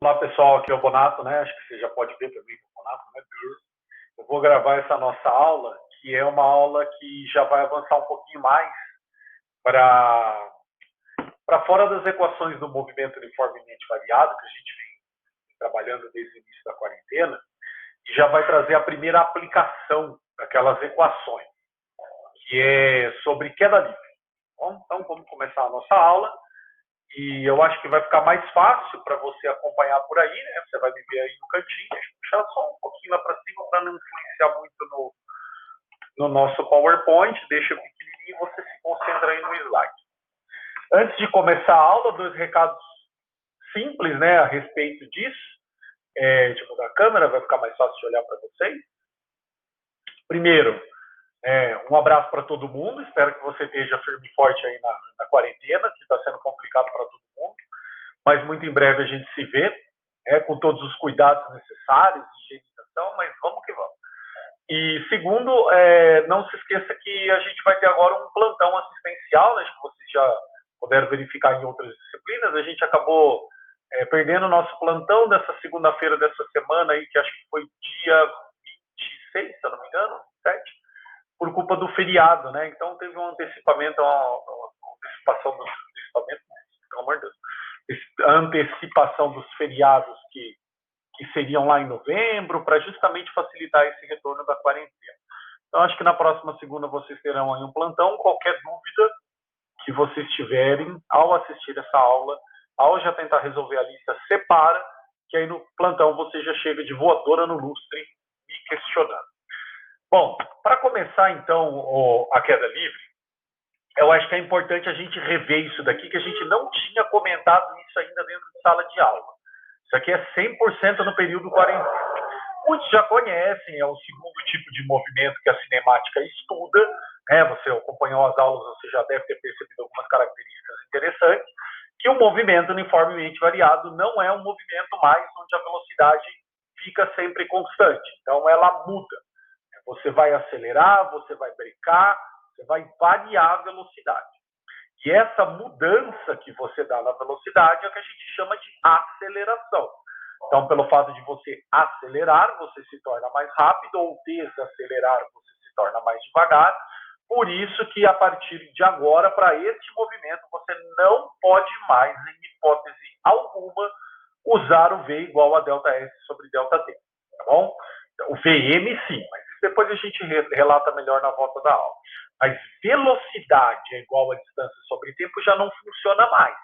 Olá pessoal, aqui é o Bonato, né? Acho que você já pode ver também o Bonato, né? Eu vou gravar essa nossa aula, que é uma aula que já vai avançar um pouquinho mais para fora das equações do movimento uniformemente variado, que a gente vem trabalhando desde o início da quarentena, e já vai trazer a primeira aplicação daquelas equações, que é sobre queda livre. Bom, então vamos começar a nossa aula. E eu acho que vai ficar mais fácil para você acompanhar por aí, né? Você vai me ver aí no cantinho. Deixa eu puxar só um pouquinho lá para cima para não influenciar muito no nosso PowerPoint. Deixa pequenininho e você se concentra aí no slide. Antes de começar a aula, dois recados simples, né, a respeito disso. Deixa eu mudar a câmera, vai ficar mais fácil de olhar para vocês. Primeiro, um abraço para todo mundo. Espero que você esteja firme e forte aí na quarentena, que está sendo complicado para todo mundo. Mas muito em breve a gente se vê, com todos os cuidados necessários, higienização, mas vamos que vamos. E segundo, não se esqueça que a gente vai ter agora um plantão assistencial, né, que vocês já puderam verificar em outras disciplinas. A gente acabou perdendo o nosso plantão dessa segunda-feira dessa semana, aí, que acho que foi dia 26, se eu não me engano, 27, por culpa do feriado, né? Então teve um antecipamento, uma antecipação do antecipamento, pelo amor de Deus, a antecipação dos feriados que seriam lá em novembro, para justamente facilitar esse retorno da quarentena. Então, acho que na próxima segunda vocês terão aí um plantão. Qualquer dúvida que vocês tiverem ao assistir essa aula, ao já tentar resolver a lista, separa, que aí no plantão você já chega de voadora no lustre me questionando. Bom, para começar então a queda livre, eu acho que é importante a gente rever isso daqui, que a gente não tinha comentado isso ainda dentro de sala de aula. Isso aqui é 100% no período quarentena. Muitos já conhecem, é o segundo tipo de movimento que a cinemática estuda, né? Você acompanhou as aulas, você já deve ter percebido algumas características interessantes, que o movimento uniformemente variado não é um movimento mais onde a velocidade fica sempre constante. Então, ela muda. Você vai acelerar, você vai brecar, você vai variar a velocidade. E essa mudança que você dá na velocidade é o que a gente chama de aceleração. Então, pelo fato de você acelerar, você se torna mais rápido, ou desacelerar, você se torna mais devagar. Por isso que, a partir de agora, para este movimento, você não pode mais, em hipótese alguma, usar o V igual a ΔS sobre ΔT. Tá bom? O VM sim, mas depois a gente relata melhor na volta da aula. Mas velocidade é igual a distância sobre tempo já não funciona mais,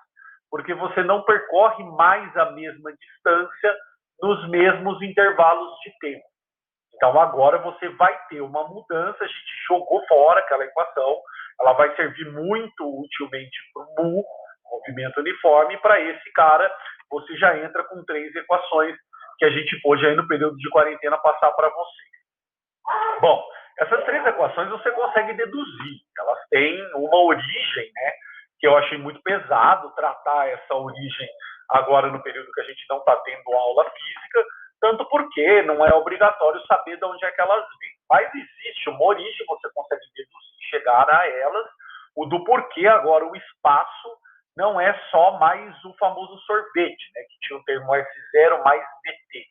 porque você não percorre mais a mesma distância nos mesmos intervalos de tempo. Então agora você vai ter uma mudança, a gente jogou fora aquela equação, ela vai servir muito utilmente para o MU, movimento uniforme, e para esse cara você já entra com 3 equações que a gente pôde aí no período de quarentena passar para você. Bom, essas 3 equações você consegue deduzir. Elas têm uma origem, né? Que eu achei muito pesado tratar essa origem agora no período que a gente não está tendo aula física, tanto porque não é obrigatório saber de onde é que elas vêm. Mas existe uma origem, você consegue deduzir, chegar a elas, o do porquê agora o espaço não é só mais o famoso sorvete, né? Que tinha o termo S0 mais VT.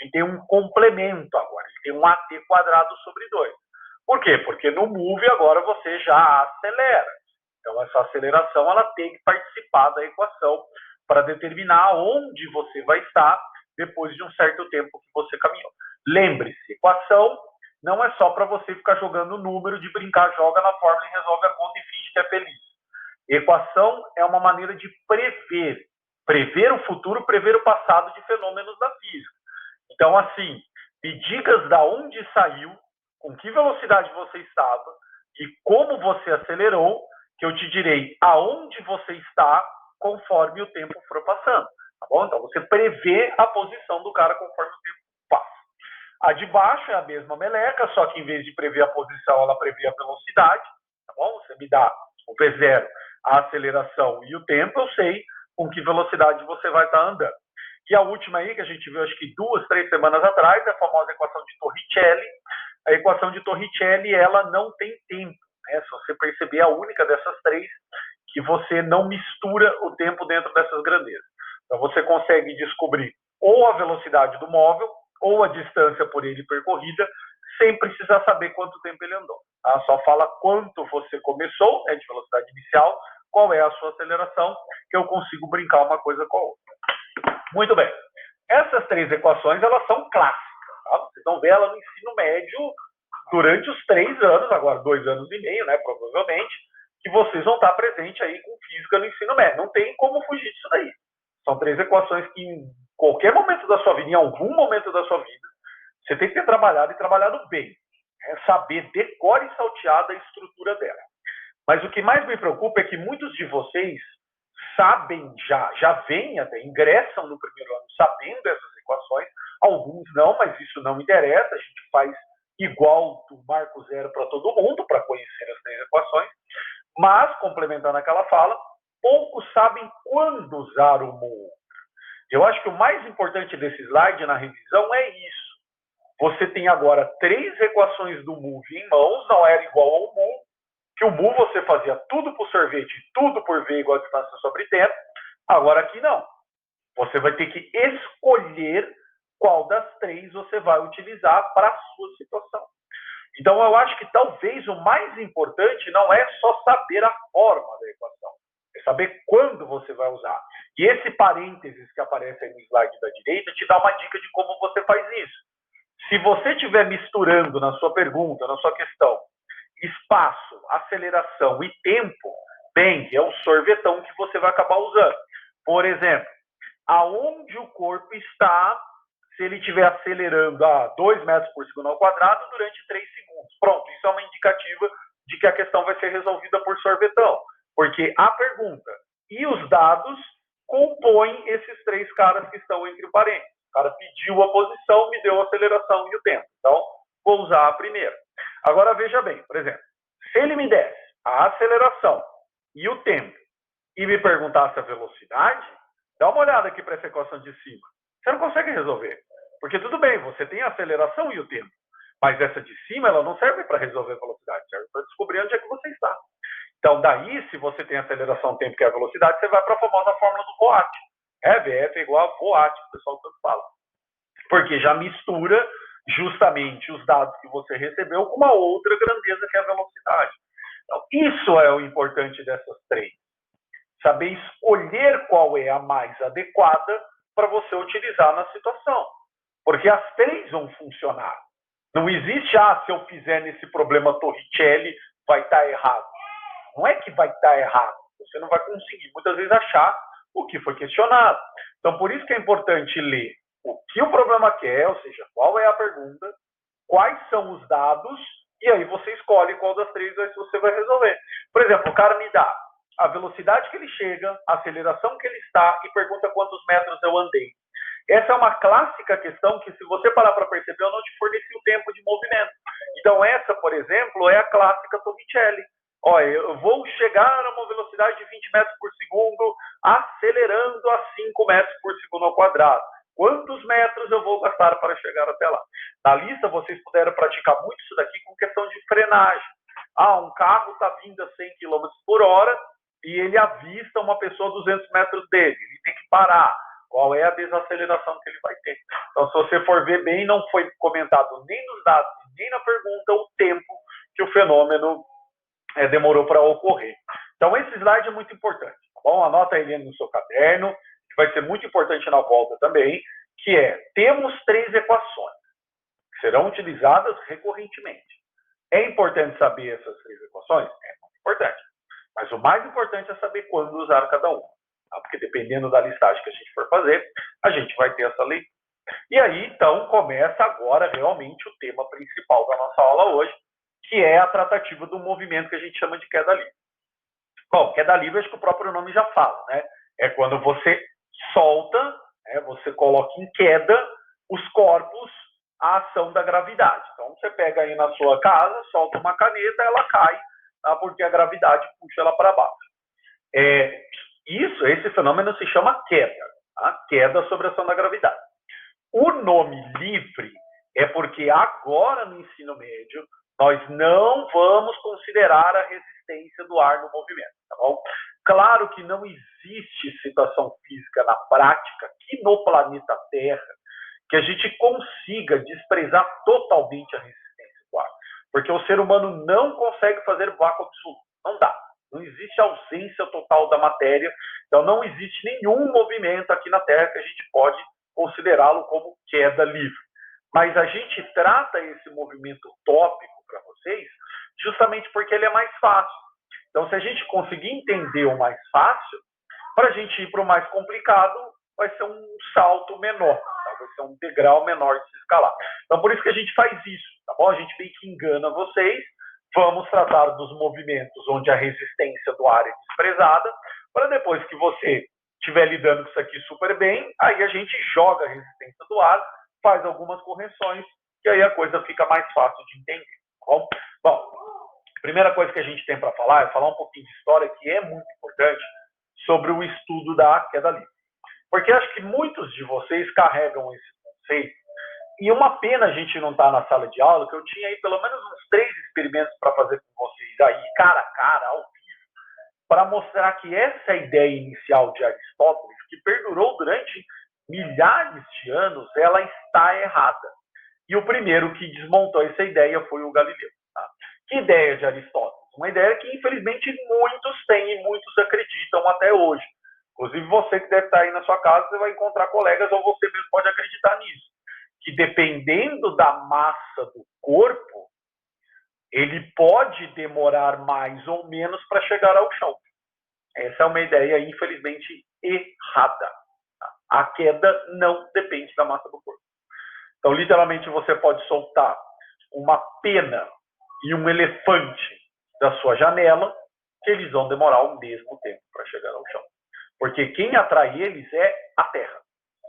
Ele tem um complemento agora, ele tem um AT quadrado sobre 2. Por quê? Porque no move agora você já acelera. Então essa aceleração ela tem que participar da equação para determinar onde você vai estar depois de um certo tempo que você caminhou. Lembre-se, equação não é só para você ficar jogando número de brincar, joga na fórmula e resolve a conta e finge que é feliz. Equação é uma maneira de prever o futuro, prever o passado de fenômenos da física. Então, assim, me digas da onde saiu, com que velocidade você estava e como você acelerou, que eu te direi aonde você está conforme o tempo for passando. Tá bom? Então, você prevê a posição do cara conforme o tempo passa. A de baixo é a mesma meleca, só que em vez de prever a posição, ela prevê a velocidade. Tá bom? Você me dá o P0, a aceleração e o tempo, eu sei com que velocidade você vai estar andando. E a última aí, que a gente viu acho que 2, 3 semanas atrás, é a famosa equação de Torricelli. A equação de Torricelli, ela não tem tempo. Né? Se você perceber, a única dessas 3 que você não mistura o tempo dentro dessas grandezas. Então você consegue descobrir ou a velocidade do móvel, ou a distância por ele percorrida, sem precisar saber quanto tempo ele andou. Tá? Só fala quanto você começou, de velocidade inicial, qual é a sua aceleração, que eu consigo brincar uma coisa com a outra. Muito bem. Essas três equações, elas são clássicas. Tá? Vocês vão ver ela no ensino médio durante os 3 anos, agora 2 anos e meio, provavelmente, que vocês vão estar presentes aí com física no ensino médio. Não tem como fugir disso daí. São 3 equações que em qualquer momento da sua vida, em algum momento da sua vida, você tem que ter trabalhado e trabalhado bem. Saber decore e saltear a estrutura dela. Mas o que mais me preocupa é que muitos de vocês sabem já vêm até, ingressam no primeiro ano sabendo essas equações, alguns não, mas isso não interessa, a gente faz igual do marco zero para todo mundo, para conhecer as 3 equações, mas, complementando aquela fala, poucos sabem quando usar o mu. Eu acho que o mais importante desse slide na revisão é isso. Você tem agora 3 equações do mu em mãos, não era igual ao mu, que o mu você fazia tudo por sorvete, tudo por v igual a distância sobre tempo. Agora aqui não. Você vai ter que escolher qual das 3 você vai utilizar para a sua situação. Então eu acho que talvez o mais importante não é só saber a forma da equação, é saber quando você vai usar. E esse parênteses que aparece aí no slide da direita te dá uma dica de como você faz isso. Se você estiver misturando na sua pergunta, na sua questão, espaço, aceleração e tempo, bem, é um sorvetão que você vai acabar usando. Por exemplo, aonde o corpo está se ele estiver acelerando a 2 metros por segundo ao quadrado durante 3 segundos. Pronto, isso é uma indicativa de que a questão vai ser resolvida por sorvetão. Porque a pergunta e os dados compõem esses 3 caras que estão entre parênteses. O cara pediu a posição, me deu a aceleração e o tempo. Então, vou usar a primeira. Agora, veja bem, por exemplo, se ele me desse a aceleração e o tempo e me perguntasse a velocidade, dá uma olhada aqui para essa equação de cima. Você não consegue resolver. Porque tudo bem, você tem a aceleração e o tempo. Mas essa de cima, ela não serve para resolver a velocidade, serve para descobrir onde é que você está. Então, daí, se você tem a aceleração, tempo, que é a velocidade, você vai para a famosa fórmula do Voat. VF é igual a Voat, que o pessoal tanto fala. Porque já mistura justamente os dados que você recebeu com uma outra grandeza, que é a velocidade. Então, isso é o importante dessas 3. Saber escolher qual é a mais adequada para você utilizar na situação. Porque as 3 vão funcionar. Não existe, se eu fizer nesse problema Torricelli, vai estar errado. Não é que vai estar errado. Você não vai conseguir, muitas vezes, achar o que foi questionado. Então, por isso que é importante ler o que o problema quer, ou seja, qual é a pergunta, quais são os dados, e aí você escolhe qual das 3 você vai resolver. Por exemplo, o cara me dá a velocidade que ele chega, a aceleração que ele está e pergunta quantos metros eu andei. Essa é uma clássica questão que, se você parar para perceber, eu não te forneci o tempo de movimento. Então, essa, por exemplo, é a clássica Torricelli. Olha, eu vou chegar a uma velocidade de 20 metros por segundo, acelerando a 5 metros por segundo ao quadrado. Quantos metros eu vou gastar para chegar até lá? Na lista, vocês puderam praticar muito isso daqui com questão de frenagem. Um carro está vindo a 100 km por hora e ele avista uma pessoa a 200 metros dele. Ele tem que parar. Qual é a desaceleração que ele vai ter? Então, se você for ver bem, não foi comentado nem nos dados, nem na pergunta o tempo que o fenômeno demorou para ocorrer. Então, esse slide é muito importante. Tá bom? Anota ele no seu caderno, que vai ser muito importante na volta também, que temos 3 equações que serão utilizadas recorrentemente. É importante saber essas 3 equações? É muito importante. Mas o mais importante é saber quando usar cada uma. Tá? Porque dependendo da listagem que a gente for fazer, a gente vai ter essa leitura. E aí, então, começa agora realmente o tema principal da nossa aula hoje, que é a tratativa do movimento que a gente chama de queda livre. Bom, queda livre, acho que o próprio nome já fala, né? É quando você solta, você coloca em queda os corpos à ação da gravidade. Então, você pega aí na sua casa, solta uma caneta, ela cai, tá? Porque a gravidade puxa ela para baixo. Esse fenômeno se chama queda, tá? Queda sobre a ação da gravidade. O nome livre é porque agora no ensino médio nós não vamos considerar a resistência resistência do ar no movimento, tá bom? Claro que não existe situação física na prática, aqui no planeta Terra, que a gente consiga desprezar totalmente a resistência do ar. Porque o ser humano não consegue fazer vácuo absoluto. Não dá. Não existe ausência total da matéria. Então, não existe nenhum movimento aqui na Terra que a gente pode considerá-lo como queda livre. Mas a gente trata esse movimento tópico para vocês justamente porque ele é mais fácil. Então, se a gente conseguir entender o mais fácil, para a gente ir para o mais complicado, vai ser um salto menor, tá? Vai ser um degrau menor de se escalar. Então, por isso que a gente faz isso, tá bom? A gente meio que engana vocês, vamos tratar dos movimentos onde a resistência do ar é desprezada, para depois que você estiver lidando com isso aqui super bem, aí a gente joga a resistência do ar, faz algumas correções, e aí a coisa fica mais fácil de entender, tá bom? Bom, a primeira coisa que a gente tem para falar é falar um pouquinho de história, que é muito importante, sobre o estudo da queda livre. Porque acho que muitos de vocês carregam esse conceito, e uma pena a gente não estar na sala de aula, que eu tinha aí pelo menos uns 3 experimentos para fazer com vocês aí, cara a cara, ao vivo, para mostrar que essa ideia inicial de Aristóteles, que perdurou durante milhares de anos, ela está errada. E o primeiro que desmontou essa ideia foi o Galileu. Tá? Que ideia de Aristóteles? Uma ideia que, infelizmente, muitos têm e muitos acreditam até hoje. Inclusive, você que deve estar aí na sua casa, você vai encontrar colegas ou você mesmo pode acreditar nisso. Que dependendo da massa do corpo, ele pode demorar mais ou menos para chegar ao chão. Essa é uma ideia, infelizmente, errada. A queda não depende da massa do corpo. Então, literalmente, você pode soltar uma pena e um elefante da sua janela, que eles vão demorar o mesmo tempo para chegar ao chão. Porque quem atrai eles é a Terra.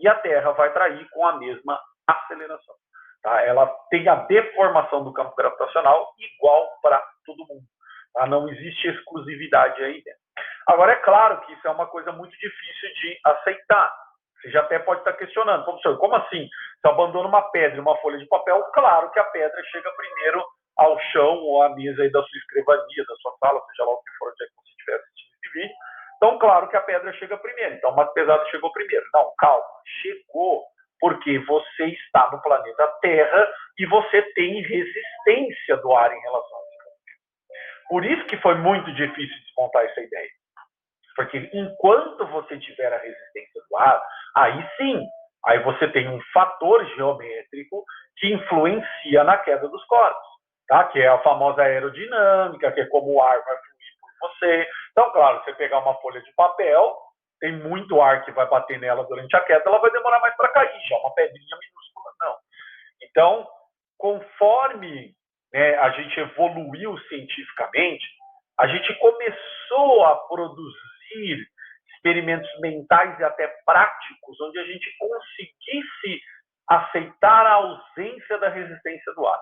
E a Terra vai atrair com a mesma aceleração. Tá? Ela tem a deformação do campo gravitacional igual para todo mundo. Tá? Não existe exclusividade aí dentro. Agora, é claro que isso é uma coisa muito difícil de aceitar. Você já até pode estar questionando, professor, como assim? Se eu abandono uma pedra e uma folha de papel, claro que a pedra chega primeiro ao chão ou à mesa aí da sua escrivania, da sua sala, seja lá o que for, onde é que você estiver assistindo esse vídeo. Então, claro que a pedra chega primeiro. Então, o mais pesado chegou primeiro. Não, calma. Chegou porque você está no planeta Terra e você tem resistência do ar em relação a isso. Por isso que foi muito difícil desmontar essa ideia. Porque enquanto você tiver a resistência do ar, aí sim, aí você tem um fator geométrico que influencia na queda dos corpos, tá? Que é a famosa aerodinâmica, que é como o ar vai fluir por você. Então, claro, você pegar uma folha de papel, tem muito ar que vai bater nela durante a queda, ela vai demorar mais para cair, já é uma pedrinha minúscula, não. Então, conforme a gente evoluiu cientificamente, a gente começou a produzir experimentos mentais e até práticos, onde a gente conseguisse aceitar a ausência da resistência do ar.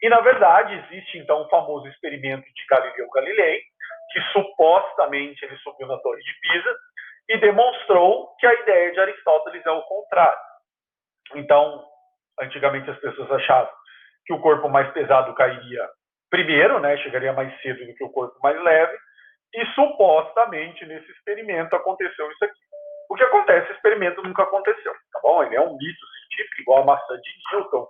E, na verdade, existe, então, o famoso experimento de Galileu Galilei, que supostamente ele subiu na Torre de Pisa e demonstrou que a ideia de Aristóteles é o contrário. Então, antigamente as pessoas achavam que o corpo mais pesado cairia primeiro, né? Chegaria mais cedo do que o corpo mais leve, e supostamente nesse experimento aconteceu isso aqui. O que acontece, o experimento nunca aconteceu, tá bom? Ele é um mito científico, igual a maçã de Newton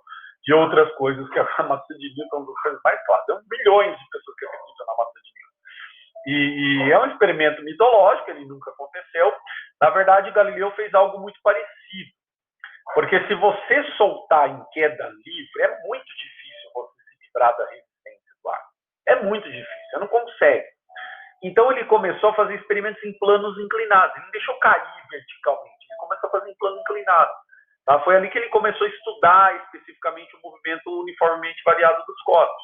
e outras coisas que a maçã de Newton é uma das coisas mais claras. Tem milhões de pessoas que acreditam na maçã de Newton. E é um experimento mitológico, ele nunca aconteceu. Na verdade, Galileu fez algo muito parecido. Porque se você soltar em queda livre, é muito difícil você se livrar da resistência do ar. É muito difícil, você não consegue. Então ele começou a fazer experimentos em planos inclinados. Ele não deixou cair verticalmente, ele começou a fazer em plano inclinado. Tá? Foi ali que ele começou a estudar especificamente o movimento uniformemente variado dos corpos.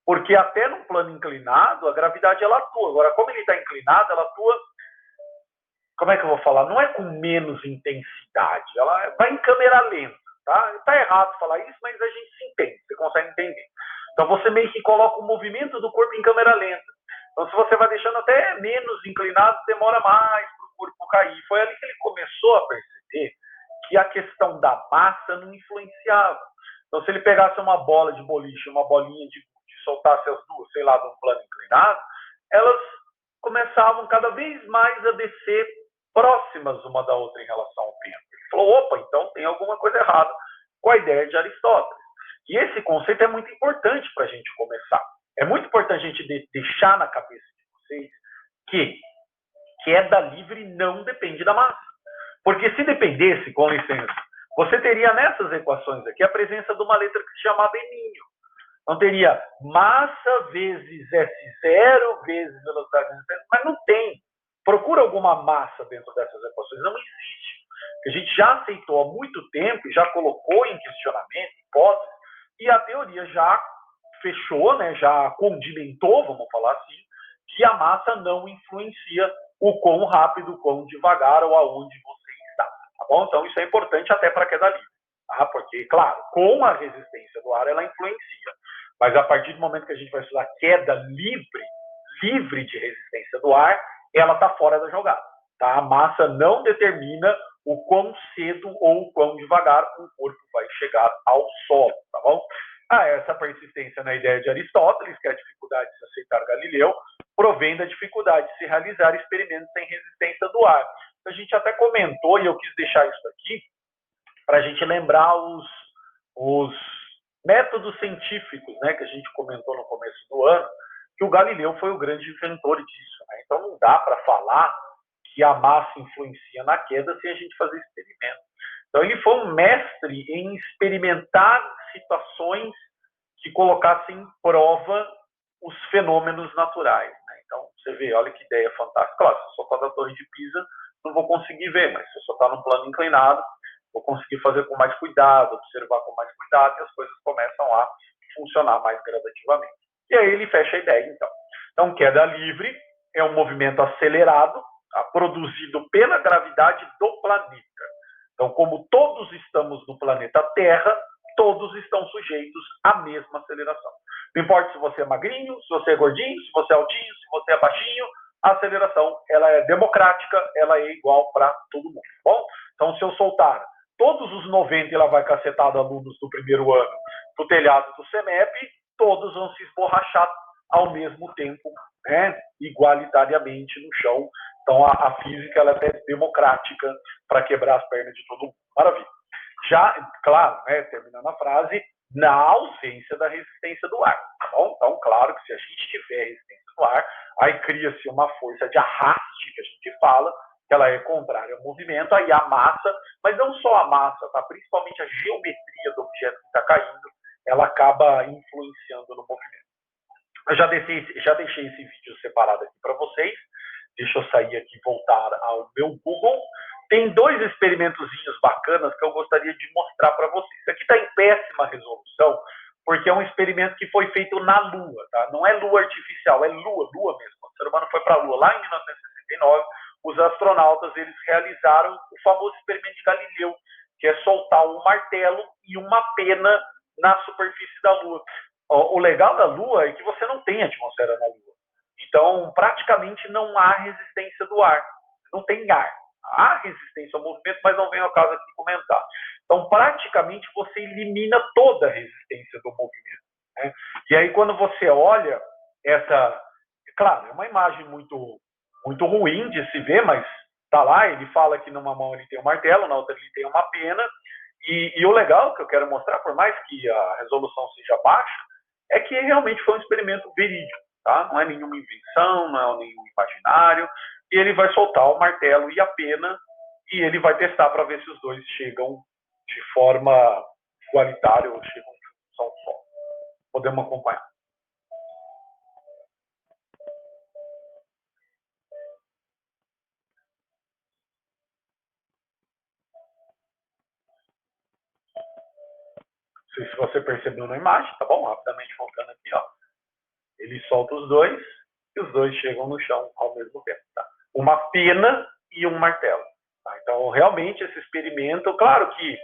Porque até num plano inclinado, a gravidade ela atua. Agora, como ele está inclinado, ela atua, como é que eu vou falar? Não é com menos intensidade, ela vai em câmera lenta, tá? Tá errado falar isso, mas a gente se entende, você consegue entender. Então você meio que coloca o movimento do corpo em câmera lenta. Então se você vai deixando até menos inclinado, demora mais para o corpo cair. Foi ali que ele começou a perceber que a questão da massa não influenciava. Então se ele pegasse uma bola de boliche, uma bolinha de gude, soltasse as duas, sei lá, de um plano inclinado, elas começavam cada vez mais a descer próximas uma da outra em relação ao tempo. Ele falou, opa, então tem alguma coisa errada com a ideia de Aristóteles. E esse conceito é muito importante para a gente começar. É muito importante a gente deixar na cabeça de vocês que queda livre não depende da massa. Porque se dependesse, com licença, você teria nessas equações aqui a presença de uma letra que se chama Beninho. Então teria massa vezes S0 vezes velocidade de resistência, mas não tem. Procura alguma massa dentro dessas equações, não existe. A gente já aceitou há muito tempo, já colocou em questionamento, hipótese, e a teoria já fechou, né, já condimentou, vamos falar assim, que a massa não influencia o quão rápido, o quão devagar ou aonde você está. Tá bom? Então isso é importante até para a queda livre. Tá? Porque, claro, com a resistência do ar ela influencia. Mas a partir do momento que a gente vai estudar queda livre de resistência do ar, ela está fora da jogada. Tá? A massa não determina o quão cedo ou o quão devagar o corpo vai chegar ao solo. Tá bom? Essa persistência na ideia de Aristóteles, que é a dificuldade de se aceitar Galileu, provém da dificuldade de se realizar experimentos sem resistência do ar. A gente até comentou, e eu quis deixar isso aqui, para a gente lembrar os métodos científicos, né, que a gente comentou no começo do ano, que o Galileu foi o grande inventor disso. Né? Então não dá para falar que a massa influencia na queda sem a gente fazer experimento. Então ele foi um mestre em experimentar situações que colocassem em prova os fenômenos naturais. Né? Então você vê, olha que ideia fantástica. Claro, se eu soltar da Torre de Pisa, não vou conseguir ver, mas se eu soltar num plano inclinado, vou conseguir fazer com mais cuidado, observar com mais cuidado, e as coisas começam a funcionar mais gradativamente. E aí ele fecha a ideia, então. Então, queda livre é um movimento acelerado, tá, produzido pela gravidade do planeta. Então, como todos estamos no planeta Terra, todos estão sujeitos à mesma aceleração. Não importa se você é magrinho, se você é gordinho, se você é altinho, se você é baixinho, a aceleração ela é democrática, ela é igual para todo mundo. Tá bom? Então, se eu soltar todos os 90 e lá vai cacetado alunos do primeiro ano do telhado do CEMEP, todos vão se esborrachar ao mesmo tempo, né, igualitariamente no chão. Então a física ela é até democrática para quebrar as pernas de todo mundo. Maravilha. Já, claro, né, terminando a frase, na ausência da resistência do ar. Tá bom? Então, claro que se a gente tiver resistência do ar, aí cria-se uma força de arraste, que a gente fala, que ela é contrária ao movimento, aí a massa, mas não só a massa, tá? Principalmente a geometria do objeto que está caindo, ela acaba influenciando no movimento. Eu já deixei esse vídeo separado aqui para vocês. Deixa eu sair aqui e voltar ao meu Google. Tem dois experimentozinhos bacanas que eu gostaria de mostrar para vocês. Isso aqui está em péssima resolução, porque é um experimento que foi feito na Lua, tá? Não é Lua artificial, é Lua mesmo. O ser humano foi para a Lua lá em 1969. Os astronautas eles realizaram o famoso experimento de Galileu, que é soltar um martelo e uma pena na superfície da Lua. O legal da Lua é que você não tem atmosfera na Lua. Então, praticamente não há resistência do ar. Não tem ar. Há resistência ao movimento, mas não vem ao caso aqui comentar. Então, praticamente, você elimina toda a resistência do movimento. Né? E aí, quando você olha essa... Claro, é uma imagem muito ruim de se ver, mas tá lá, ele fala que numa mão ele tem um martelo, na outra ele tem uma pena. E o legal que eu quero mostrar, por mais que a resolução seja baixa, é que realmente foi um experimento verídico. Tá? Não é nenhuma invenção, não é nenhum imaginário. E ele vai soltar o martelo e a pena, e ele vai testar para ver se os dois chegam de forma igualitária ou chegam juntos ao solo. Podemos acompanhar. Não sei se você percebeu na imagem, tá bom? Rapidamente voltando aqui, ó. Ele solta os dois e os dois chegam no chão ao mesmo tempo. Tá? Uma pena e um martelo. Tá? Então, realmente, esse experimento, claro que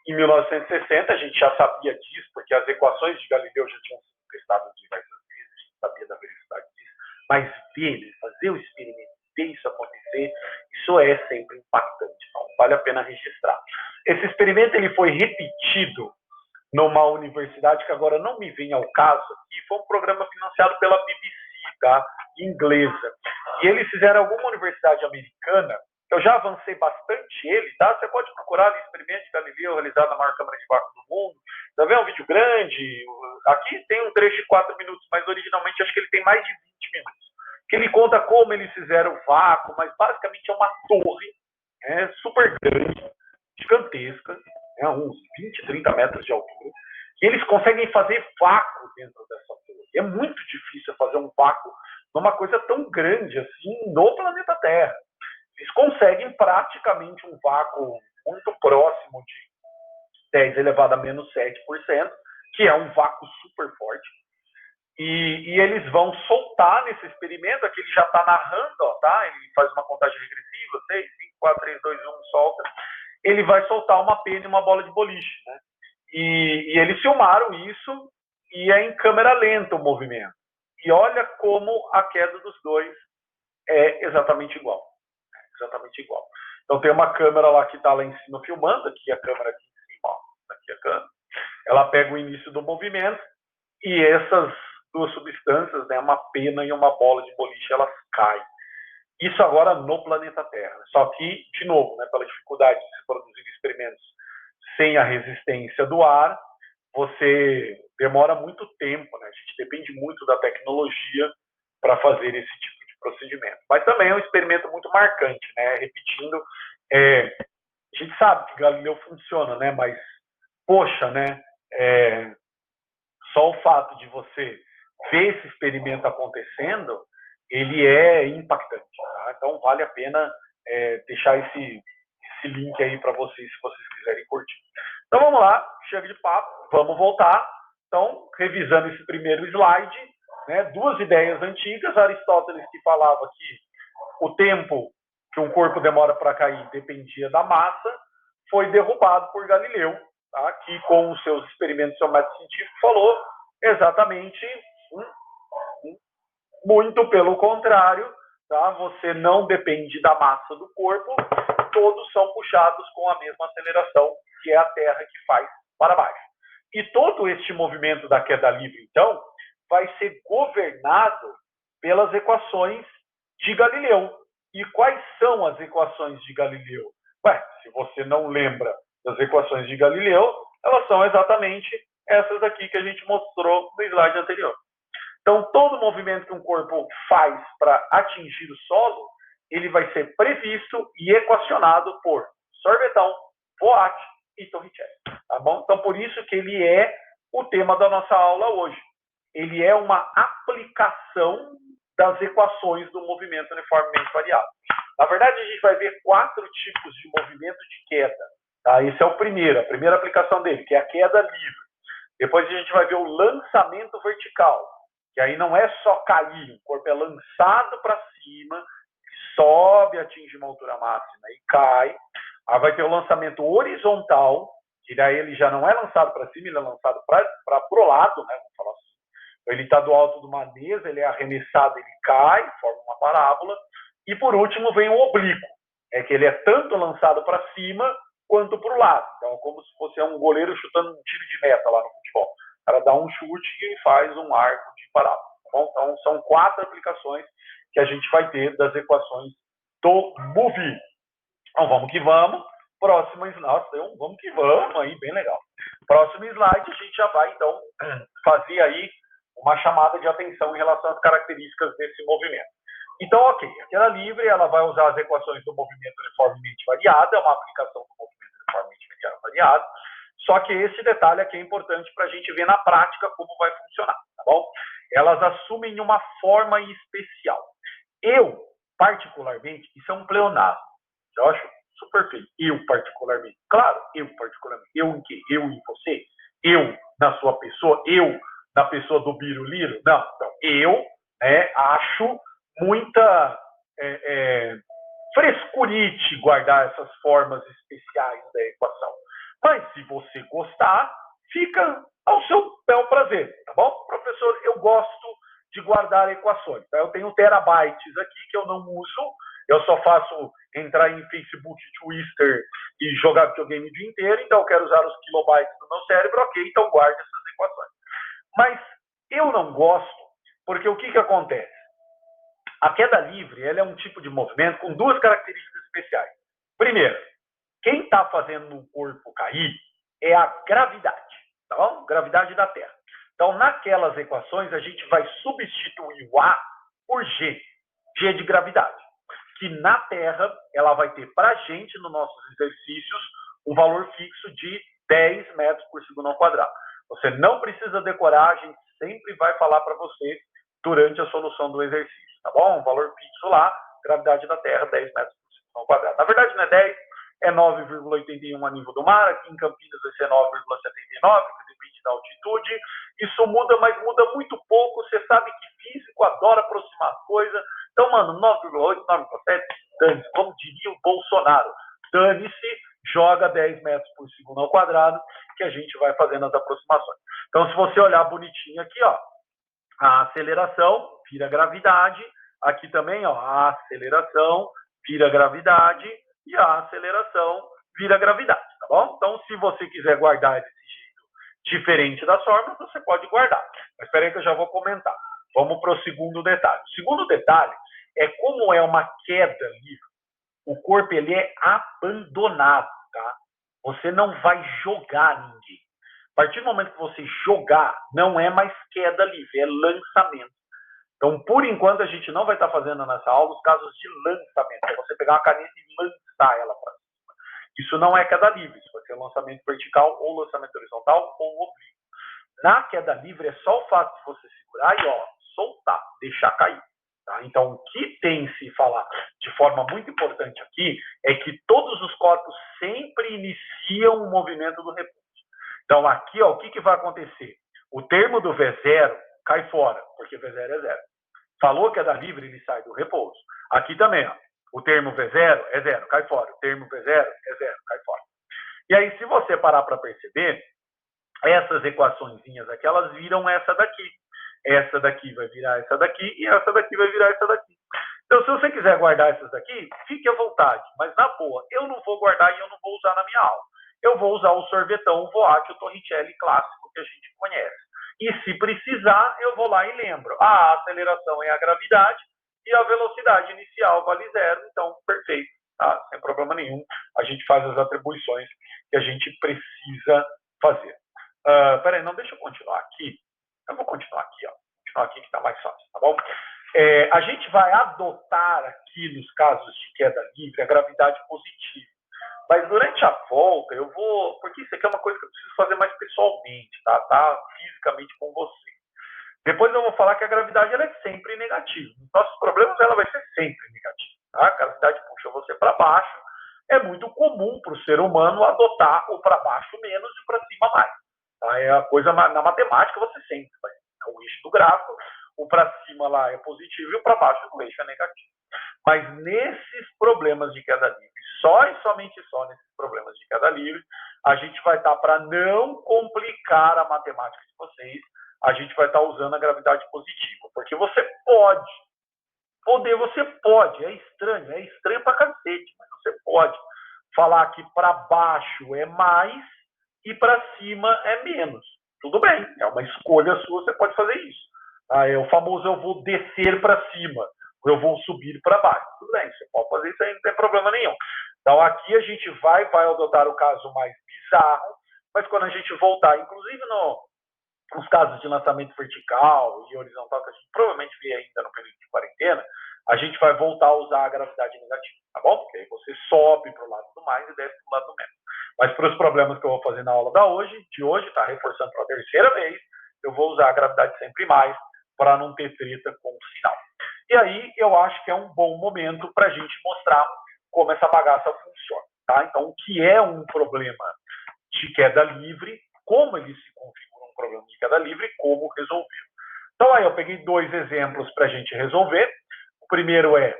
em 1960 a gente já sabia disso, porque as equações de Galileu já tinham sido testadas diversas vezes, a gente sabia da velocidade disso, mas ver, fazer o experimento, ver isso acontecer, isso é sempre impactante. Então, vale a pena registrar. Esse experimento ele foi repetido numa universidade que agora não me vem ao caso, e foi um programa financiado pela BBC, tá? inglesa. E eles fizeram alguma universidade americana, eu já avancei bastante ele, tá? Você pode procurar ali, experimento de Galileu realizado na maior câmara de vácuo do mundo. Tá vendo? Um vídeo grande. Aqui tem um trecho de 4 minutos, mas originalmente acho que ele tem mais de 20 minutos. Que ele conta como eles fizeram o vácuo, mas basicamente é uma torre, super grande, gigantesca, uns 20, 30 metros de altura. E eles conseguem fazer vácuo dentro dessa torre. É muito difícil fazer um vácuo numa coisa tão grande assim no planeta Terra. Eles conseguem praticamente um vácuo muito próximo de 10 elevado a menos 7%, que é um vácuo super forte. E eles vão soltar nesse experimento, aqui ele já está narrando, ó, tá? Ele faz uma contagem regressiva, 6, 5, 4, 3, 2, 1, solta. Ele vai soltar uma pena e uma bola de boliche, né? E eles filmaram isso e é em câmera lenta o movimento. E olha como a queda dos dois é exatamente igual. Exatamente igual. Então tem uma câmera lá que está lá em cima filmando, aqui a câmera aqui em cima, ó, aqui a câmera. Ela pega o início do movimento e essas duas substâncias, né, uma pena e uma bola de boliche, elas caem. Isso agora no planeta Terra. Só que, de novo, né, pela dificuldade de se produzir experimentos sem a resistência do ar, você demora muito tempo, né? A gente depende muito da tecnologia para fazer esse tipo de procedimento. Mas também é um experimento muito marcante, né? Repetindo, a gente sabe que Galileu funciona, né? Mas, poxa, né? Só o fato de você ver esse experimento acontecendo, ele é impactante. Tá? Então, vale a pena deixar esse link aí para vocês, se vocês quiserem curtir. Então, vamos lá, chega de papo, vamos voltar. Então, revisando esse primeiro slide, né, duas ideias antigas, Aristóteles que falava que o tempo que um corpo demora para cair dependia da massa, foi derrubado por Galileu, tá? Que com os seus experimentos, seu método científico, falou exatamente muito pelo contrário, tá? Você não depende da massa do corpo, todos são puxados com a mesma aceleração, que é a Terra que faz para baixo. E todo este movimento da queda livre, então, vai ser governado pelas equações de Galileu. E quais são as equações de Galileu? Se você não lembra das equações de Galileu, elas são exatamente essas aqui que a gente mostrou no slide anterior. Então, todo movimento que um corpo faz para atingir o solo, ele vai ser previsto e equacionado por Sorvetão, Boat e Torricelli. Tá bom? Então, por isso que ele é o tema da nossa aula hoje. Ele é uma aplicação das equações do movimento uniformemente variável. Na verdade, a gente vai ver 4 tipos de movimento de queda. Tá? Esse é o primeiro, a primeira aplicação dele, que é a queda livre. Depois a gente vai ver o lançamento vertical, que aí não é só cair, o corpo é lançado para cima, sobe, atinge uma altura máxima e cai. Aí vai ter o lançamento horizontal, que daí ele já não é lançado para cima, ele é lançado para o lado, né? Vamos falar assim. Então, ele está do alto de uma mesa, ele é arremessado, ele cai, forma uma parábola. E por último vem o oblíquo, que ele é tanto lançado para cima quanto para o lado. Então, como se fosse um goleiro chutando um tiro de meta lá no futebol. O cara dá um chute e faz um arco de parábola. Tá bom? Então, são 4 aplicações que a gente vai ter das equações do MOVE. Então, vamos que vamos. Próximo slide. Nossa, vamos que vamos aí, bem legal. Próximo slide, a gente já vai, então, fazer aí uma chamada de atenção em relação às características desse movimento. Então, ok, a queda livre, ela vai usar as equações do movimento uniformemente variado, é uma aplicação do movimento uniformemente variado, só que esse detalhe aqui é importante para a gente ver na prática como vai funcionar, tá bom? Elas assumem uma forma especial. Eu, particularmente, isso é um pleonasmo, eu acho super feio. Eu, particularmente. Claro, eu, particularmente. Eu em quê? Eu em você? Eu na sua pessoa? Eu na pessoa do Biruliro? Não. Então, eu acho muita frescurite guardar essas formas especiais da equação. Mas, se você gostar, fica ao seu bel prazer, tá bom? Professor, eu gosto de guardar equações. Tá? Eu tenho terabytes aqui que eu não uso, eu só faço entrar em Facebook, Twitter e jogar videogame o dia inteiro, então eu quero usar os kilobytes do meu cérebro, ok, então guarde essas equações. Mas eu não gosto, porque o que acontece? A queda livre ela é um tipo de movimento com duas características especiais. Primeiro, quem está fazendo o corpo cair é a gravidade, tá bom? Gravidade da Terra. Então, naquelas equações, a gente vai substituir o A por G. G de gravidade. Que na Terra, ela vai ter para a gente, nos nossos exercícios, um valor fixo de 10 metros por segundo ao quadrado. Você não precisa decorar, a gente sempre vai falar para você durante a solução do exercício, tá bom? Um valor fixo lá, gravidade da Terra, 10 metros por segundo ao quadrado. Na verdade, não é 10, é 9,81 a nível do mar, aqui em Campinas vai ser 9,79, que depende da altitude. Isso muda, mas muda muito pouco. Você sabe que físico adora aproximar as coisas. Então, mano, 9,8, 9,7, dane-se, como diria o Bolsonaro, dane-se, joga 10 metros por segundo ao quadrado, que a gente vai fazendo as aproximações. Então, se você olhar bonitinho aqui, ó, a aceleração vira gravidade, aqui também, ó, a aceleração vira gravidade, e a aceleração vira gravidade, tá bom? Então, se você quiser guardar desse jeito diferente das fórmulas, você pode guardar. Mas espera aí que eu já vou comentar. Vamos para o segundo detalhe. O segundo detalhe é como é uma queda livre, o corpo ele é abandonado, tá? Você não vai jogar ninguém. A partir do momento que você jogar, não é mais queda livre, é lançamento. Então, por enquanto, a gente não vai estar fazendo nessa aula os casos de lançamento. É você pegar uma caneta e lançar ela para cima. Isso não é queda livre. Isso vai ser lançamento vertical ou lançamento horizontal ou oblíquo. Na queda livre, é só o fato de você segurar e ó, soltar, deixar cair. Tá? Então, o que tem se falar de forma muito importante aqui é que todos os corpos sempre iniciam o movimento do repouso. Então, aqui, ó, o que vai acontecer? O termo do V0 cai fora, porque V0 é zero. Falou que é da livre, ele sai do repouso. Aqui também, ó, o termo V0 é zero, cai fora. O termo V0 é zero, cai fora. E aí, se você parar para perceber, essas equaçõezinhas aqui, elas viram essa daqui. Essa daqui vai virar essa daqui e essa daqui vai virar essa daqui. Então, se você quiser guardar essas daqui, fique à vontade. Mas, na boa, eu não vou guardar e eu não vou usar na minha aula. Eu vou usar o sorvetão, o Voat, o Torricelli clássico que a gente conhece. E, se precisar, eu vou lá e lembro. A aceleração é a gravidade e a velocidade inicial vale zero. Então, perfeito, tá? Sem problema nenhum. A gente faz as atribuições que a gente precisa fazer. Peraí, não, deixa eu continuar aqui. Eu vou continuar aqui, ó. Continuar aqui que está mais fácil, tá bom? A gente vai adotar aqui, nos casos de queda livre, a gravidade positiva. Mas durante a volta, eu vou... Porque isso aqui é uma coisa que eu preciso fazer mais pessoalmente, tá? Tá fisicamente com você. Depois eu vou falar que a gravidade ela é sempre negativa. Nos nossos problemas, ela vai ser sempre negativa. Tá? A gravidade puxa você para baixo. É muito comum para o ser humano adotar o para baixo menos e para cima mais. Tá? É a coisa na matemática, você sempre vai. É o eixo do gráfico, o para cima lá é positivo e o para baixo do eixo é negativo. Mas nesses problemas de queda livre, só e somente só nesses problemas de queda livre, a gente vai estar, para não complicar a matemática de vocês, a gente vai estar usando a gravidade positiva. Porque você pode, você pode, é estranho pra cacete, mas você pode falar que para baixo é mais e para cima é menos. Tudo bem, é uma escolha sua, você pode fazer isso. É o famoso eu vou descer para cima, eu vou subir para baixo. Tudo bem, você pode fazer isso aí, não tem problema nenhum. Então aqui a gente vai adotar o caso mais bizarro, mas quando a gente voltar, inclusive nos casos de lançamento vertical e horizontal, que a gente provavelmente vê ainda no período de quarentena, a gente vai voltar a usar a gravidade negativa, tá bom? Porque aí você sobe para o lado do mais e desce para o lado do menos. Mas para os problemas que eu vou fazer na aula de hoje, tá reforçando para a terceira vez, eu vou usar a gravidade sempre mais para não ter treta com o sinal. E aí eu acho que é um bom momento para a gente mostrar como essa bagaça funciona, tá? Então, o que é um problema de queda livre, como ele se configura um problema de queda livre, como resolver. Então, aí eu peguei dois exemplos para a gente resolver. O primeiro é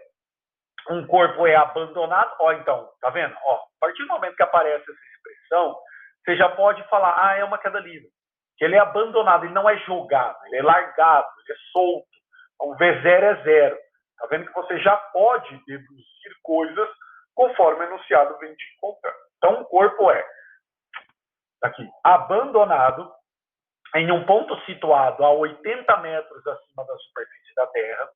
um corpo é abandonado. Ó, então, tá vendo? Ó, a partir do momento que aparece essa expressão, você já pode falar, é uma queda livre. Que ele é abandonado, ele não é jogado, ele é largado, ele é solto. Então, V0 é zero. Tá vendo que você já pode deduzir coisas conforme o enunciado vem te contando. Então, um corpo é aqui, abandonado em um ponto situado a 80 metros acima da superfície da Terra,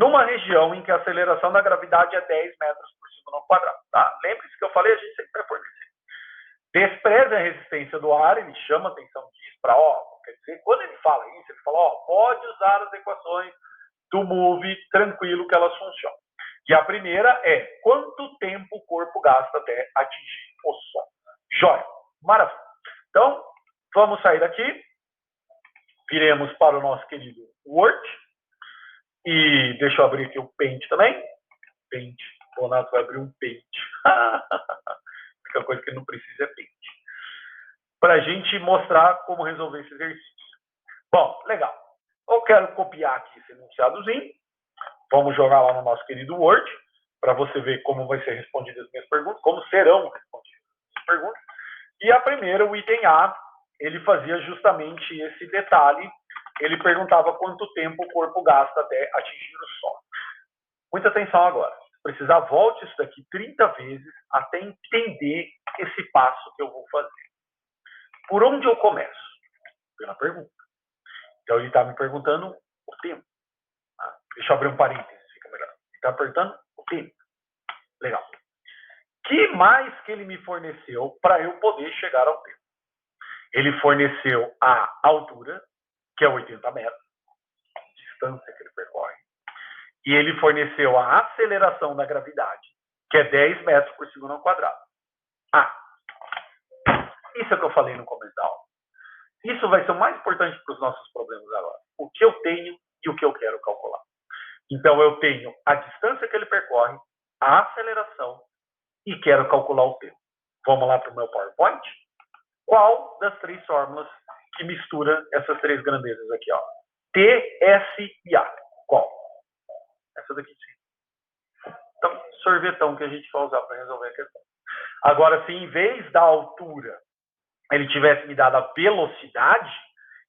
numa região em que a aceleração da gravidade é 10 metros por segundo ao quadrado. Tá? Lembre-se que eu falei, a gente sempre vai fornecer. Despreza a resistência do ar, ele chama a atenção disso para, quer dizer, quando ele fala isso, ele fala, pode usar as equações do MOVE, tranquilo que elas funcionam. E a primeira é, quanto tempo o corpo gasta até atingir o Sol? Jóia, maravilha. Então, vamos sair daqui, viremos para o nosso querido Word, e deixa eu abrir aqui o Paint também. Paint, o Renato vai abrir um Paint. A única coisa que ele não precisa é Paint. Para a gente mostrar como resolver esse exercício. Bom, legal. Eu quero copiar aqui esse enunciadozinho. Vamos jogar lá no nosso querido Word, para você ver como vai ser respondidas as minhas perguntas, como serão respondidas as perguntas. E a primeira, o item A, ele fazia justamente esse detalhe. Ele perguntava quanto tempo o corpo gasta até atingir o Sol. Muita atenção agora. Se precisar, volte isso daqui 30 vezes até entender esse passo que eu vou fazer. Por onde eu começo? Pela pergunta. Então, ele está me perguntando o tempo. Deixa eu abrir um parênteses, fica melhor. Ele está perguntando o tempo. Legal. Que mais que ele me forneceu para eu poder chegar ao tempo? Ele forneceu a altura, que é 80 metros, a distância que ele percorre. E ele forneceu a aceleração da gravidade, que é 10 metros por segundo ao quadrado. Isso é o que eu falei no começo da aula. Isso vai ser o mais importante para os nossos problemas agora. O que eu tenho e o que eu quero calcular. Então, eu tenho a distância que ele percorre, a aceleração e quero calcular o tempo. Vamos lá para o meu PowerPoint? Qual das três fórmulas que mistura essas três grandezas aqui? T, S e A. Qual? Essa daqui sim. Então, sorvetão que a gente vai usar para resolver a questão. Agora, se em vez da altura ele tivesse me dado a velocidade,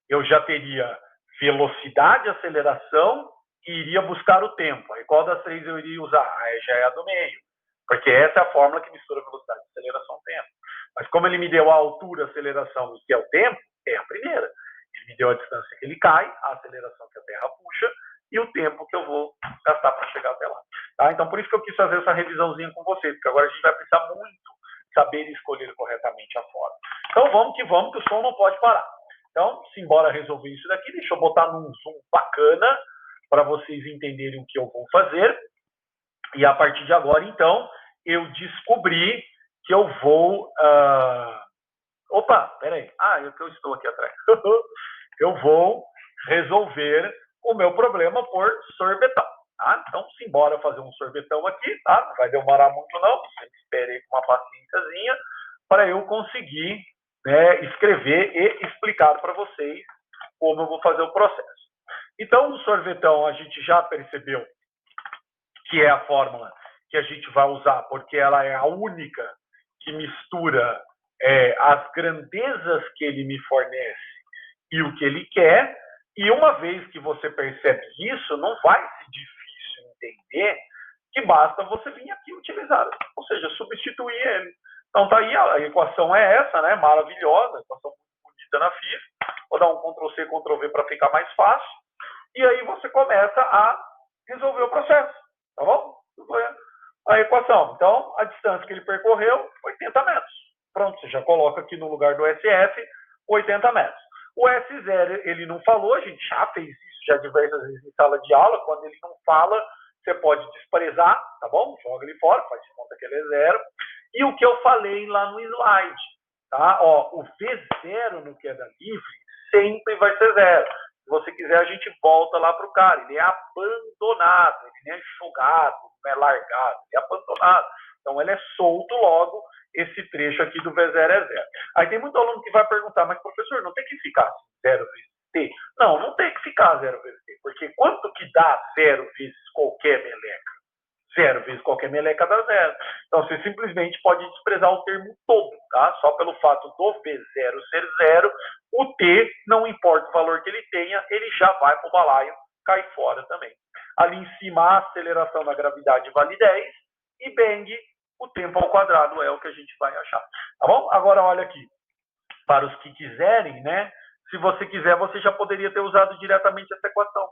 eu já teria velocidade, aceleração e iria buscar o tempo. Aí qual das três eu iria usar? Aí já é a do meio. Porque essa é a fórmula que mistura velocidade, aceleração e tempo. Mas como ele me deu a altura, a aceleração e que é o tempo, é a primeira. Ele me deu a distância que ele cai, a aceleração que a Terra puxa e o tempo que eu vou gastar para chegar até lá. Tá? Então, por isso que eu quis fazer essa revisãozinha com vocês, porque agora a gente vai precisar muito saber escolher corretamente a forma. Então, vamos, que o som não pode parar. Então, simbora resolver isso daqui. Deixa eu botar num zoom bacana para vocês entenderem o que eu vou fazer. E a partir de agora, então, eu descobri que eu vou... Opa, peraí. Eu estou aqui atrás. Eu vou resolver o meu problema por sorvetão. Tá? Então, simbora fazer um sorvetão aqui. Tá? Não vai demorar muito, não. Você espere aí com uma paciênciazinha para eu conseguir escrever e explicar para vocês como eu vou fazer o processo. Então, o sorvetão a gente já percebeu que é a fórmula que a gente vai usar, porque ela é a única que mistura as grandezas que ele me fornece e o que ele quer. E uma vez que você percebe isso, não vai ser difícil entender que basta você vir aqui utilizar, ou seja, substituir ele. Então, tá aí, a equação é essa, né? Maravilhosa, equação bonita na física. Vou dar um Ctrl+C, Ctrl+V para ficar mais fácil. E aí você começa a resolver o processo, tá bom? A equação. Então, a distância que ele percorreu, 80 metros. Pronto, você já coloca aqui no lugar do SF, 80 metros. O S0, ele não falou, a gente já fez isso já diversas vezes em sala de aula. Quando ele não fala, você pode desprezar, tá bom? Joga ele fora, faz de conta que ele é zero. E o que eu falei lá no slide, tá? O V0 no queda livre sempre vai ser zero. Se você quiser, a gente volta lá para o cara. Ele é abandonado, ele não é jogado, não é largado, ele é abandonado. Então, ele é solto logo, esse trecho aqui do V0 é zero. Aí tem muito aluno que vai perguntar, mas professor, não tem que ficar zero vezes T? Não, não tem que ficar zero vezes T, porque quanto que dá zero vezes qualquer meleca? Zero vezes qualquer meleca dá zero. Então, você simplesmente pode desprezar o termo todo, tá? Só pelo fato do V0 ser zero, o T, não importa o valor que ele tenha, ele já vai para o balaio, cai fora também. Ali em cima, a aceleração da gravidade vale 10 e bang, o tempo ao quadrado é o que a gente vai achar. Tá bom? Agora, olha aqui. Para os que quiserem, né? Se você quiser, você já poderia ter usado diretamente essa equação.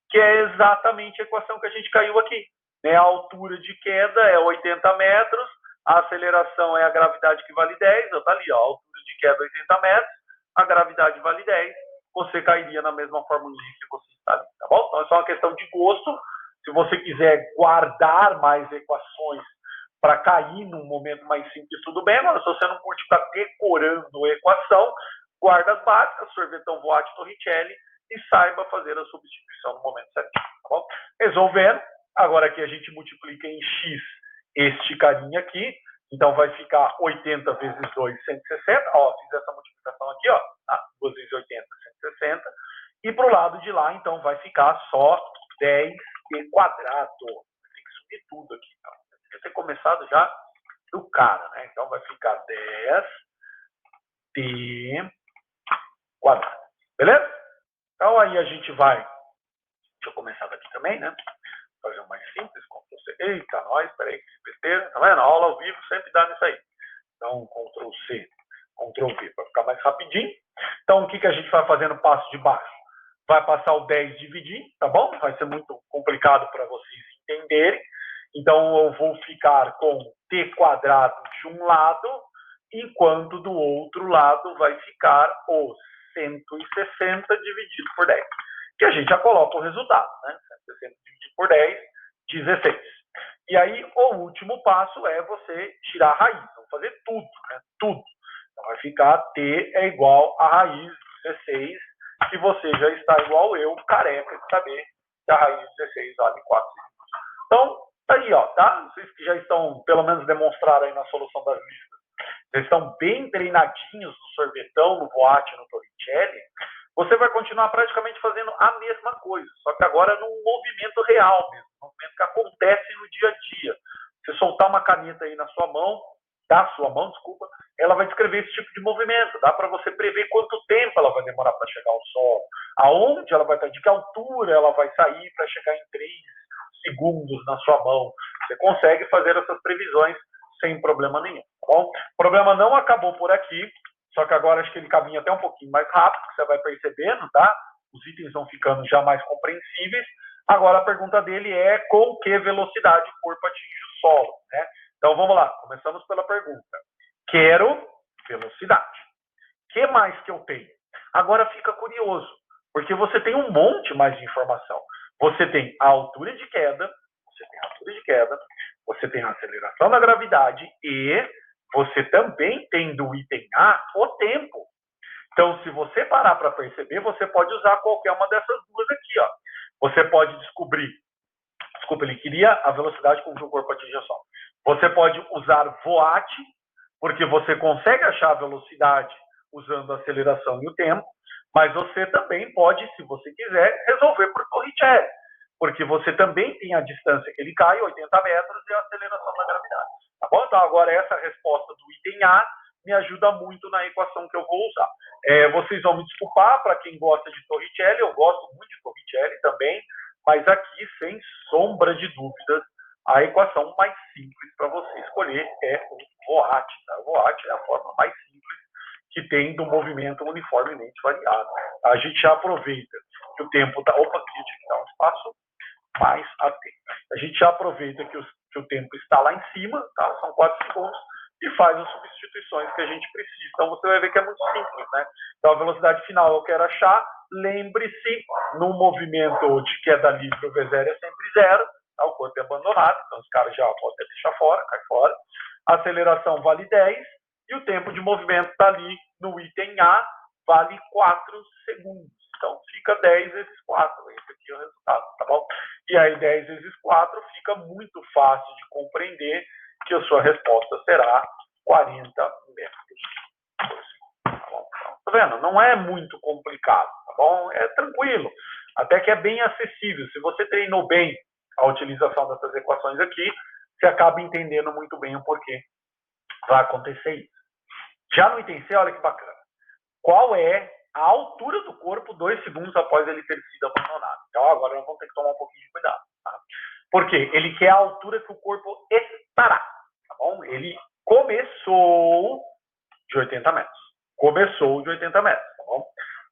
que é exatamente a equação que a gente caiu aqui. Né? A altura de queda é 80 metros, a aceleração é a gravidade que vale 10, está ali, ó, a altura de queda 80 metros, a gravidade vale 10, você cairia na mesma formulinha que você está ali, tá bom? Então é só uma questão de gosto. Se você quiser guardar mais equações para cair num momento mais simples, tudo bem. Agora, se você não curte ficar decorando a equação, guarda as básicas, sorvetão, Voat, Torricelli, e saiba fazer a substituição no momento certinho, tá bom? Resolvendo, agora aqui a gente multiplica em x este carinha aqui, então vai ficar 80 vezes 2, 160, ó, fiz essa multiplicação aqui, ó, tá? 2 vezes 80, 160, e para o lado de lá, então, vai ficar só 10t². Tem que subir tudo aqui, tá? Tem que ter começado já do cara, né? Então vai ficar 10t². Beleza? Então aí a gente vai. Deixa eu começar daqui também, né? Fazer o mais simples. Ctrl+C. Eita, nós, peraí, que besteira. Tá vendo? A aula ao vivo sempre dá nisso aí. Então, Ctrl+C, Ctrl+V, para ficar mais rapidinho. Então, o que a gente vai fazer no passo de baixo? Vai passar o 10 dividir, tá bom? Vai ser muito complicado para vocês entenderem. Então, eu vou ficar com t² de um lado, enquanto do outro lado vai ficar o 160 dividido por 10. Que a gente já coloca o resultado, né? 160 dividido por 10, 16. E aí, o último passo é você tirar a raiz. Vamos fazer tudo, né? Tudo. Então, vai ficar t é igual a raiz de 16, e você já está igual eu, careca de saber que a raiz de 16 vale 4 segundos. Então, tá aí, ó, tá? Vocês que já estão, pelo menos, demonstraram aí na solução das listas, vocês estão bem treinadinhos no sorvetão, no Voat, no Torricelli, você vai continuar praticamente fazendo a mesma coisa, só que agora num movimento real mesmo, um movimento que acontece no dia a dia. Você soltar uma caneta aí na sua mão, desculpa, ela vai descrever esse tipo de movimento. Dá para você prever quanto tempo ela vai demorar para chegar ao solo, aonde ela vai estar, de que altura ela vai sair para chegar em 3 segundos na sua mão. Você consegue fazer essas previsões sem problema nenhum, tá bom? O problema não acabou por aqui, só que agora acho que ele caminha até um pouquinho mais rápido, que você vai percebendo, tá? Os itens vão ficando já mais compreensíveis. Agora a pergunta dele é com que velocidade o corpo atinge o solo, né? Então vamos lá, começamos pela pergunta. Quero velocidade. O que mais que eu tenho? Agora fica curioso, porque você tem um monte mais de informação. Você tem a altura de queda, você tem a aceleração da gravidade e você também tem do item A o tempo. Então, se você parar para perceber, você pode usar qualquer uma dessas duas aqui, ó. Você pode descobrir, desculpa, ele queria a velocidade com que o corpo atinge o solo. Você pode usar Voat, porque você consegue achar a velocidade usando a aceleração e o tempo, mas você também pode, se você quiser, resolver por Torricelli, porque você também tem a distância que ele cai, 80 metros, e a aceleração da gravidade. Tá bom? Então, agora essa resposta do item A me ajuda muito na equação que eu vou usar. Vocês vão me desculpar, para quem gosta de Torricelli, eu gosto muito de Torricelli também, mas aqui, sem sombra de dúvidas, a equação mais simples para você escolher é o Voat. Tá? O Voat é a forma mais simples que tem do movimento uniformemente variado. A gente já aproveita que o tempo está... Opa, aqui tinha que dar um espaço mais atento. A gente já aproveita que o tempo está lá em cima, tá? São 4 segundos, e faz as substituições que a gente precisa. Então você vai ver que é muito simples, né? Então a velocidade final eu quero achar. Lembre-se, no movimento de queda livre, o V0 é sempre 0, tá? O corpo é abandonado, então os caras já podem deixar fora, cai fora. A aceleração vale 10 e o tempo de movimento está ali no item A, vale 4 segundos. Então fica 10 vezes 4, esse aqui é o resultado, tá bom? E aí 10 vezes 4 fica muito fácil de compreender que a sua resposta será 40 metros. Tá bom? Tá vendo? Não é muito complicado, tá bom? É tranquilo, até que é bem acessível. Se você treinou bem a utilização dessas equações aqui, você acaba entendendo muito bem o porquê vai acontecer isso. Já no item C, olha que bacana. Qual é a altura do corpo 2 segundos após ele ter sido abandonado? Então agora nós vamos ter que tomar um pouquinho de cuidado. Tá? Por quê? Ele quer a altura que o corpo estará. Tá bom? Ele começou de 80 metros. Tá bom?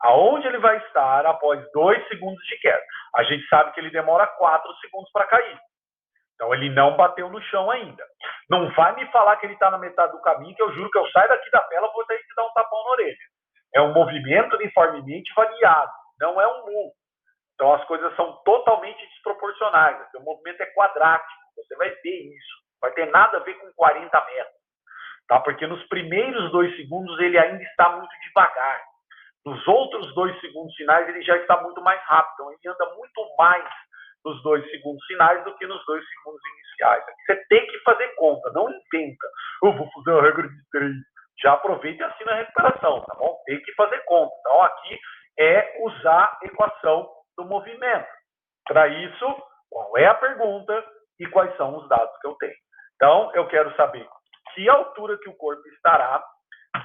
aonde ele vai estar após 2 segundos de queda. A gente sabe que ele demora 4 segundos para cair. Então, ele não bateu no chão ainda. Não vai me falar que ele está na metade do caminho, que eu juro que eu saio daqui da tela e vou ter que dar um tapão na orelha. É um movimento uniformemente variado, não é um mu. Então, as coisas são totalmente desproporcionais. O movimento é quadrático, você vai ver isso. Não vai ter nada a ver com 40 metros. Tá? Porque nos primeiros 2 segundos ele ainda está muito devagar. Nos outros 2 segundos finais ele já está muito mais rápido. Então, ele anda muito mais nos 2 segundos finais do que nos 2 segundos iniciais. Você tem que fazer conta, não inventa. Eu vou fazer a regra de 3. Já aproveita e assina a recuperação, tá bom? Tem que fazer conta. Então, aqui é usar a equação do movimento. Para isso, qual é a pergunta e quais são os dados que eu tenho. Então, eu quero saber que altura que o corpo estará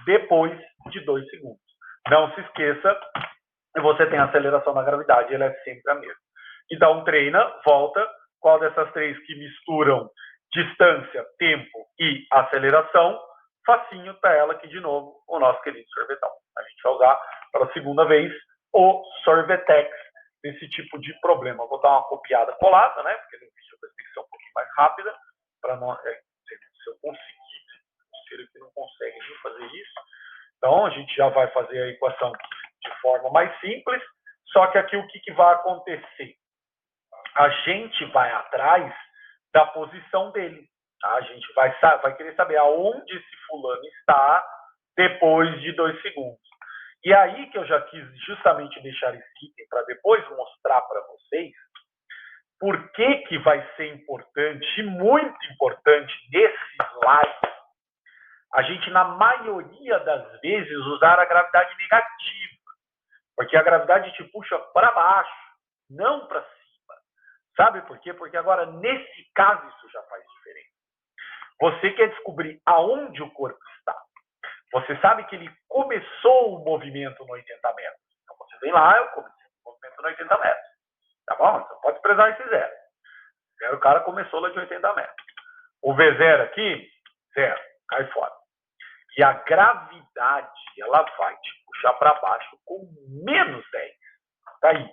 depois de 2 segundos. Não se esqueça, você tem a aceleração da gravidade, ela é sempre a mesma. Então, treina, volta, qual dessas 3 que misturam distância, tempo e aceleração, facinho para ela aqui de novo, o nosso querido sorvetão. A gente vai usar pela segunda vez o Sorvetex nesse tipo de problema. Vou dar uma copiada colada, né? Porque no vídeo vai ter que ser um pouquinho mais rápida, para não... se eu conseguir, o ser aqui não consegue nem fazer isso. Então, a gente já vai fazer a equação de forma mais simples, só que aqui o que vai acontecer? A gente vai atrás da posição dele. Tá? A gente vai querer saber aonde esse fulano está depois de 2 segundos. E aí que eu já quis justamente deixar esse item para depois mostrar para vocês por que vai ser importante, muito importante, nesse slide, a gente, na maioria das vezes, usar a gravidade negativa. Porque a gravidade te puxa para baixo, não para cima. Sabe por quê? Porque agora, nesse caso, isso já faz diferença. Você quer descobrir aonde o corpo está. Você sabe que ele começou o movimento no 80 metros. Então, você vem lá, eu comecei o movimento no 80 metros. Tá bom? Então, pode prezar esse zero. O cara começou lá de 80 metros. O V0 aqui, zero. Cai fora. E a gravidade, ela vai te puxar para baixo com menos 10. Tá aí.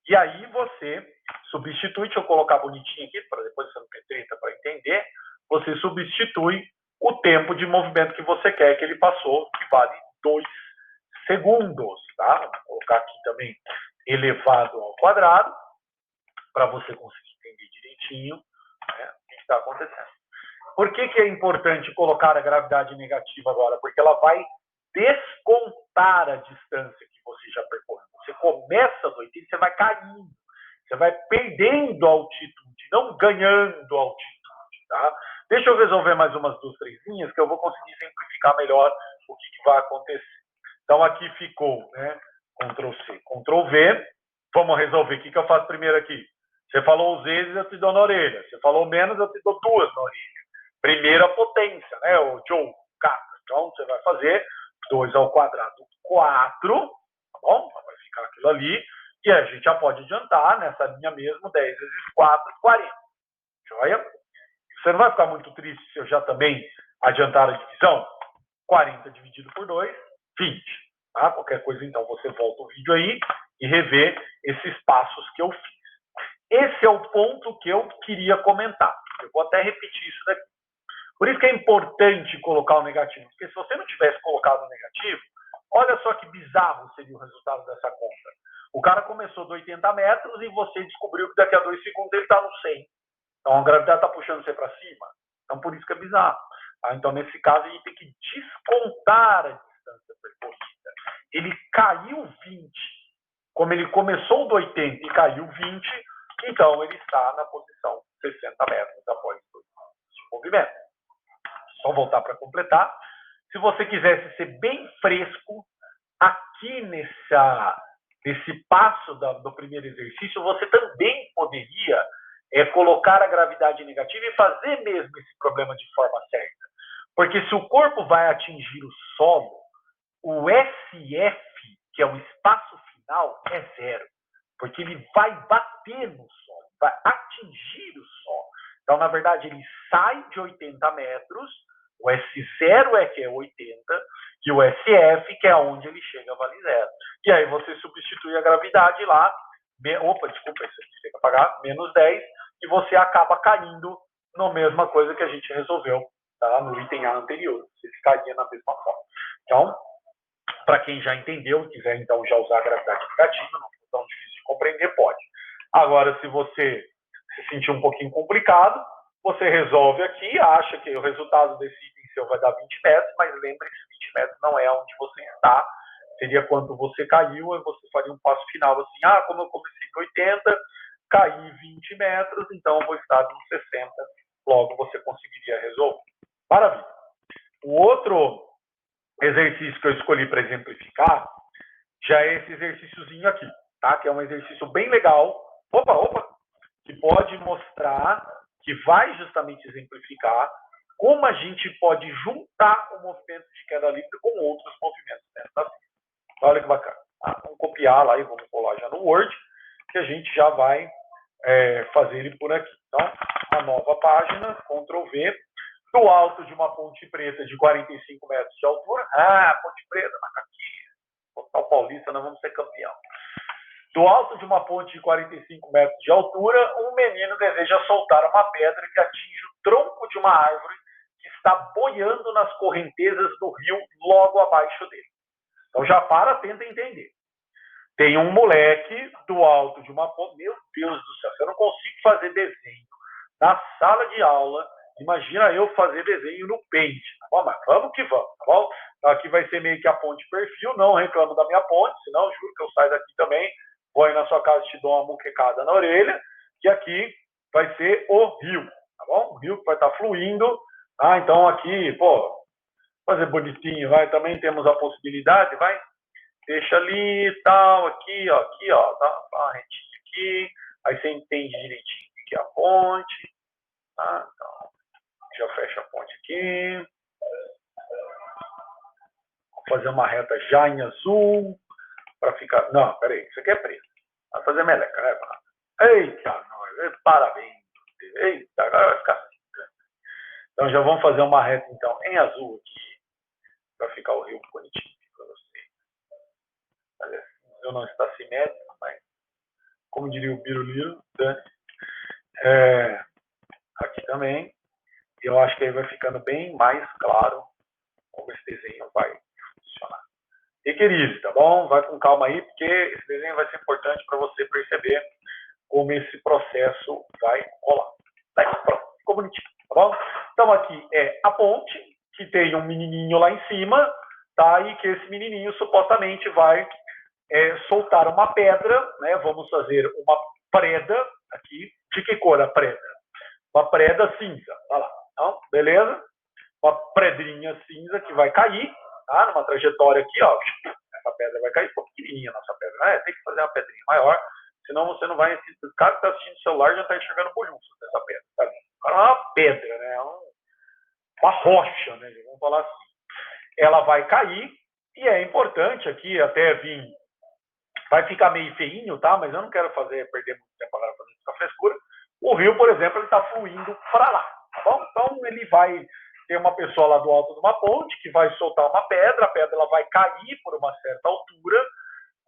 E aí você substitui, deixa eu colocar bonitinho aqui, para depois você não ter treta para entender, você substitui o tempo de movimento que você quer que ele passou, que vale 2 segundos, tá? Vou colocar aqui também elevado ao quadrado, para você conseguir entender direitinho, né, o que está acontecendo. Por que é importante colocar a gravidade negativa agora? Porque ela vai descontar a distância que você já percorreu. Você começa do 80, você vai caindo. Você vai perdendo altitude, não ganhando altitude. Tá? Deixa eu resolver mais umas 2, 3 linhas, que eu vou conseguir simplificar melhor o que vai acontecer. Então, aqui ficou, né? Ctrl+C, Ctrl+V. Vamos resolver. O que eu faço primeiro aqui? Você falou os vezes, eu te dou na orelha. Você falou menos, eu te dou 2 na orelha. Primeira potência, né? O Joe, K. Então, você vai fazer 2 ao quadrado, 4. Tá bom? Vai ficar aquilo ali. E a gente já pode adiantar nessa linha mesmo, 10 vezes 4, 40. Joia? Você não vai ficar muito triste se eu já também adiantar a divisão? 40 dividido por 2, 20. Tá? Qualquer coisa, então, você volta o vídeo aí e revê esses passos que eu fiz. Esse é o ponto que eu queria comentar. Eu vou até repetir isso daqui. Por isso que é importante colocar o negativo. Porque se você não tivesse colocado o negativo, olha só que bizarro seria o resultado dessa conta. O cara começou de 80 metros e você descobriu que daqui a 2 segundos ele está no 100. Então, a gravidade está puxando você para cima. Então, por isso que é bizarro. Tá? Então, nesse caso, a gente tem que descontar a distância percorrida. Ele caiu 20. Como ele começou do 80 e caiu 20, então ele está na posição 60 metros após o movimento. Só voltar para completar. Se você quisesse ser bem fresco, aqui nesse passo do primeiro exercício, você também poderia colocar a gravidade negativa e fazer mesmo esse problema de forma certa. Porque se o corpo vai atingir o solo, o SF, que é o espaço final, é zero. Porque ele vai bater no solo, vai atingir o solo. Então, na verdade, ele sai de 80 metros, O S0 é que é 80 e o SF que é onde ele chega a vale zero. E aí você substitui a gravidade lá, opa, desculpa, isso aqui tem que apagar, menos 10, e você acaba caindo na mesma coisa que a gente resolveu, tá? No item A anterior. Você ficaria na mesma forma. Então, para quem já entendeu, quiser então já usar a gravidade negativa, não é tão difícil de compreender, pode. Agora, se você se sentir um pouquinho complicado, você resolve aqui, acha que o resultado desse item seu vai dar 20 metros, mas lembre-se, 20 metros não é onde você está, seria quanto você caiu, e você faria um passo final assim, como eu comecei em 80, caí 20 metros, então eu vou estar nos 60, logo você conseguiria resolver. Maravilha. O outro exercício que eu escolhi para exemplificar já é esse exercíciozinho aqui, tá? Que é um exercício bem legal. Que pode mostrar, que vai justamente exemplificar como a gente pode juntar o movimento de queda livre com outros movimentos dentro da física. Olha que bacana. Tá? Vamos copiar lá e vamos colar já no Word, que a gente já vai fazer ele por aqui. Então, uma nova página, Ctrl V, do alto de uma ponte preta de 45 metros de altura. Ponte preta, macaquinha. Total Paulista, nós vamos ser campeão. Do alto de uma ponte de 45 metros de altura, um menino deseja soltar uma pedra que atinge o tronco de uma árvore que está boiando nas correntezas do rio logo abaixo dele. Então já tenta entender. Tem um moleque do alto de uma ponte. Meu Deus do céu, eu não consigo fazer desenho na sala de aula. Imagina eu fazer desenho no Paint. Tá bom? Mas vamos que vamos, tá bom? Então aqui vai ser meio que a ponte perfil. Não reclamo da minha ponte, senão juro que eu saio daqui também. Vou aí na sua casa e te dou uma muquecada na orelha. E aqui vai ser o rio, tá bom? O rio que vai estar fluindo. Tá? Então aqui, fazer bonitinho, vai. Também temos a possibilidade, vai. Deixa ali e tal, aqui, ó, tá? Uma retinha aqui. Aí você entende direitinho aqui a ponte. Tá? Então, já fecha a ponte aqui. Vou fazer uma reta já em azul. Para ficar. Não, peraí, isso aqui é preto. Vai fazer meleca, né? Eita, nós, parabéns. Eita, agora vai ficar assim. Então já vamos fazer uma reta então em azul aqui. Para ficar o rio bonitinho para você. Eu não está simétrico, mas como diria o Biruliro, aqui também. E eu acho que aí vai ficando bem mais claro como esse desenho vai funcionar. E querido, tá bom? Vai com calma aí, porque esse desenho vai ser importante para você perceber como esse processo vai rolar. Daí, pronto, ficou bonitinho, tá bom? Então aqui é a ponte, que tem um menininho lá em cima, tá? E que esse menininho supostamente vai soltar uma pedra, né? Vamos fazer uma preda aqui. De que cor a preda? Uma preda cinza, tá lá. Então, beleza? Uma predrinha cinza que vai cair, tá? Numa trajetória aqui, ó. Essa pedra vai cair, ficou pequenininha a nossa pedra, né? Tem que fazer uma pedrinha maior, senão você não vai. O cara que está assistindo o celular já está enxergando o bolhufo dessa pedra, tá ali. É uma pedra, né? Uma rocha, né? Vamos falar assim. Ela vai cair, e é importante aqui até vir. Vai ficar meio feinho, tá? Mas eu não quero perder muito tempo agora fazendo essa frescura. O rio, por exemplo, ele está fluindo para lá, tá bom? Então ele vai ter uma pessoa lá do alto de uma ponte que vai soltar uma pedra, a pedra ela vai cair por uma certa altura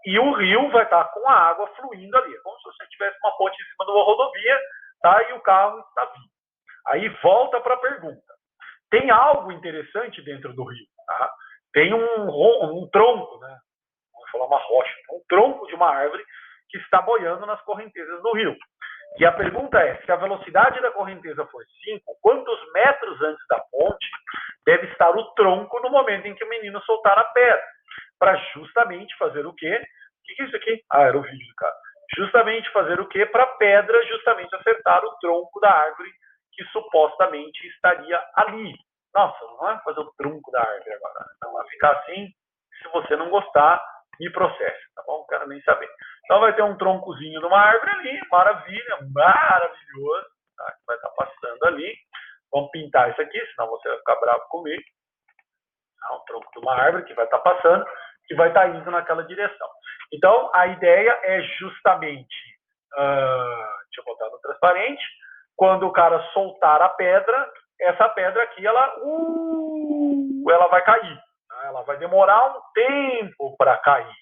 e o rio vai estar com a água fluindo ali. É como se você tivesse uma ponte em cima de uma rodovia, tá? E o carro está vindo. Aí volta para a pergunta. Tem algo interessante dentro do rio, tá? Tem um tronco, né? Vamos falar uma rocha, um tronco de uma árvore que está boiando nas correntezas do rio. E a pergunta é, se a velocidade da correnteza for 5, quantos metros antes da ponte deve estar o tronco no momento em que o menino soltar a pedra? Para justamente fazer o quê? O que é isso aqui? Era o vídeo do cara. Justamente fazer o quê? Para a pedra justamente acertar o tronco da árvore que supostamente estaria ali. Nossa, não vai fazer o tronco da árvore agora. Não vai ficar assim. Se você não gostar, me processe, tá bom? Não quero nem saber. Então vai ter um troncozinho de uma árvore ali, maravilha, maravilhoso, tá? Que vai estar passando ali. Vamos pintar isso aqui, senão você vai ficar bravo comigo. Um tronco de uma árvore que vai estar passando, que vai estar indo naquela direção. Então a ideia é justamente, deixa eu botar no transparente, quando o cara soltar a pedra, essa pedra aqui, ela vai cair. Tá? Ela vai demorar um tempo para cair.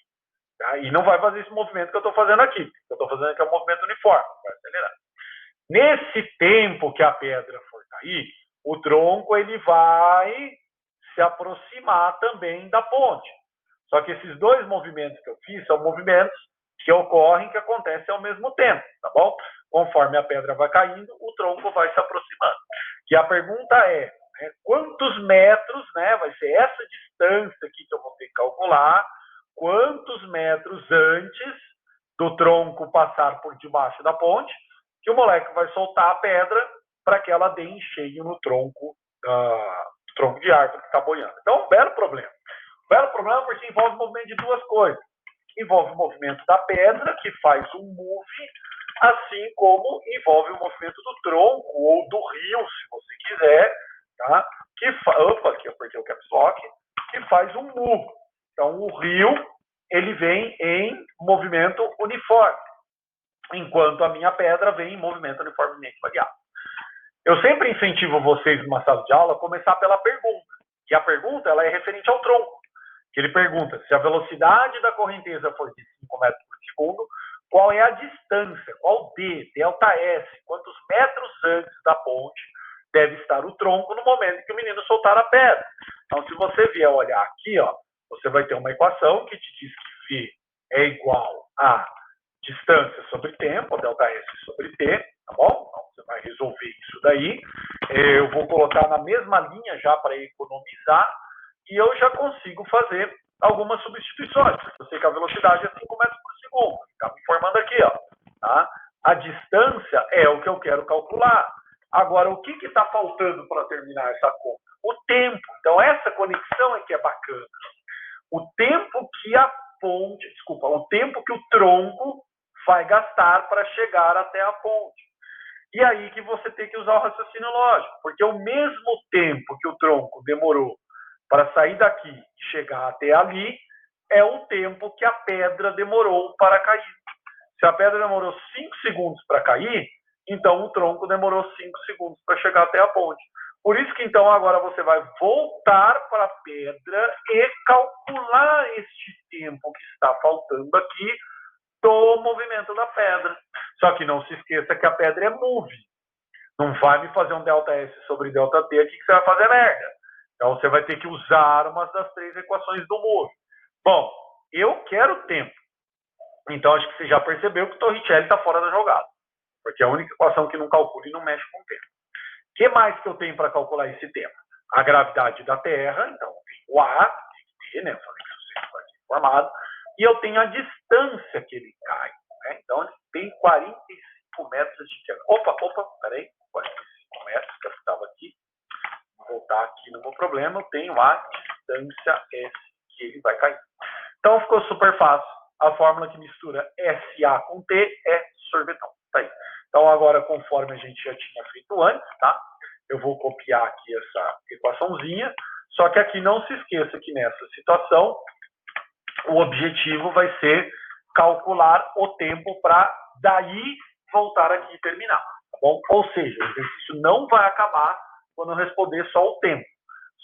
Tá? E não vai fazer esse movimento que eu estou fazendo aqui. O que eu estou fazendo aqui é um movimento uniforme, vai acelerar. Nesse tempo que a pedra for cair, o tronco ele vai se aproximar também da ponte. Só que esses dois movimentos que eu fiz são movimentos que ocorrem, que acontecem ao mesmo tempo, tá bom? Conforme a pedra vai caindo, o tronco vai se aproximando. E a pergunta é, né, quantos metros, né, vai ser essa distância aqui que eu vou ter que calcular, quantos metros antes do tronco passar por debaixo da ponte, que o moleque vai soltar a pedra para que ela dê em cheio no tronco, tronco de árvore que está boiando. Então, um belo problema. Um belo problema porque envolve o movimento de duas coisas. Envolve o movimento da pedra, que faz um move, assim como envolve o movimento do tronco ou do rio, se você quiser, tá? Aqui eu apertei o caps lock, que faz um move. Então, o rio, ele vem em movimento uniforme, enquanto a minha pedra vem em movimento uniformemente variável. Eu sempre incentivo vocês, numa sala de aula, a começar pela pergunta. E a pergunta ela é referente ao tronco. Que ele pergunta se a velocidade da correnteza for de 5 metros por segundo, qual é a distância, qual D, delta S, quantos metros antes da ponte deve estar o tronco no momento em que o menino soltar a pedra. Então, se você vier olhar aqui, ó, você vai ter uma equação que te diz que V é igual a distância sobre tempo, delta S sobre T, tá bom? Então, você vai resolver isso daí. Eu vou colocar na mesma linha já para economizar, e eu já consigo fazer algumas substituições. Eu sei que a velocidade é 5 metros por segundo. Está me informando aqui, ó. Tá? A distância é o que eu quero calcular. Agora, o que está faltando para terminar essa conta? O tempo. Então, essa conexão é que é bacana. O tempo que a ponte, desculpa, o tempo que o tronco vai gastar para chegar até a ponte. E aí que você tem que usar o raciocínio lógico, porque o mesmo tempo que o tronco demorou para sair daqui e chegar até ali, é o tempo que a pedra demorou para cair. Se a pedra demorou 5 segundos para cair, então o tronco demorou 5 segundos para chegar até a ponte. Por isso que então agora você vai voltar para a pedra e calcular este tempo que está faltando aqui do movimento da pedra. Só que não se esqueça que a pedra é move. Não vai me fazer um delta S sobre delta T aqui que você vai fazer merda. Então, você vai ter que usar uma das três equações do move. Bom, eu quero tempo. Então, acho que você já percebeu que o Torricelli está fora da jogada. Porque é a única equação que não calcula e não mexe com o tempo. O que mais que eu tenho para calcular esse tempo? A gravidade da Terra. Então, o A, tem que ter, né? Eu falei que você vai ser informado. E eu tenho a distância que ele cai. Né? Então, ele tem 45 metros de diâmetro. Opa, peraí. 45 metros, que eu estava aqui. Vou voltar aqui no meu problema. Eu tenho a distância S que ele vai cair. Então, ficou super fácil. A fórmula que mistura SA com T é sorvetão. Tá aí. Então, agora, conforme a gente já tinha feito antes, tá? Eu vou copiar aqui essa equaçãozinha. Só que aqui não se esqueça que nessa situação, o objetivo vai ser calcular o tempo para daí voltar aqui e terminar. Tá bom? Ou seja, o exercício não vai acabar quando eu responder só o tempo.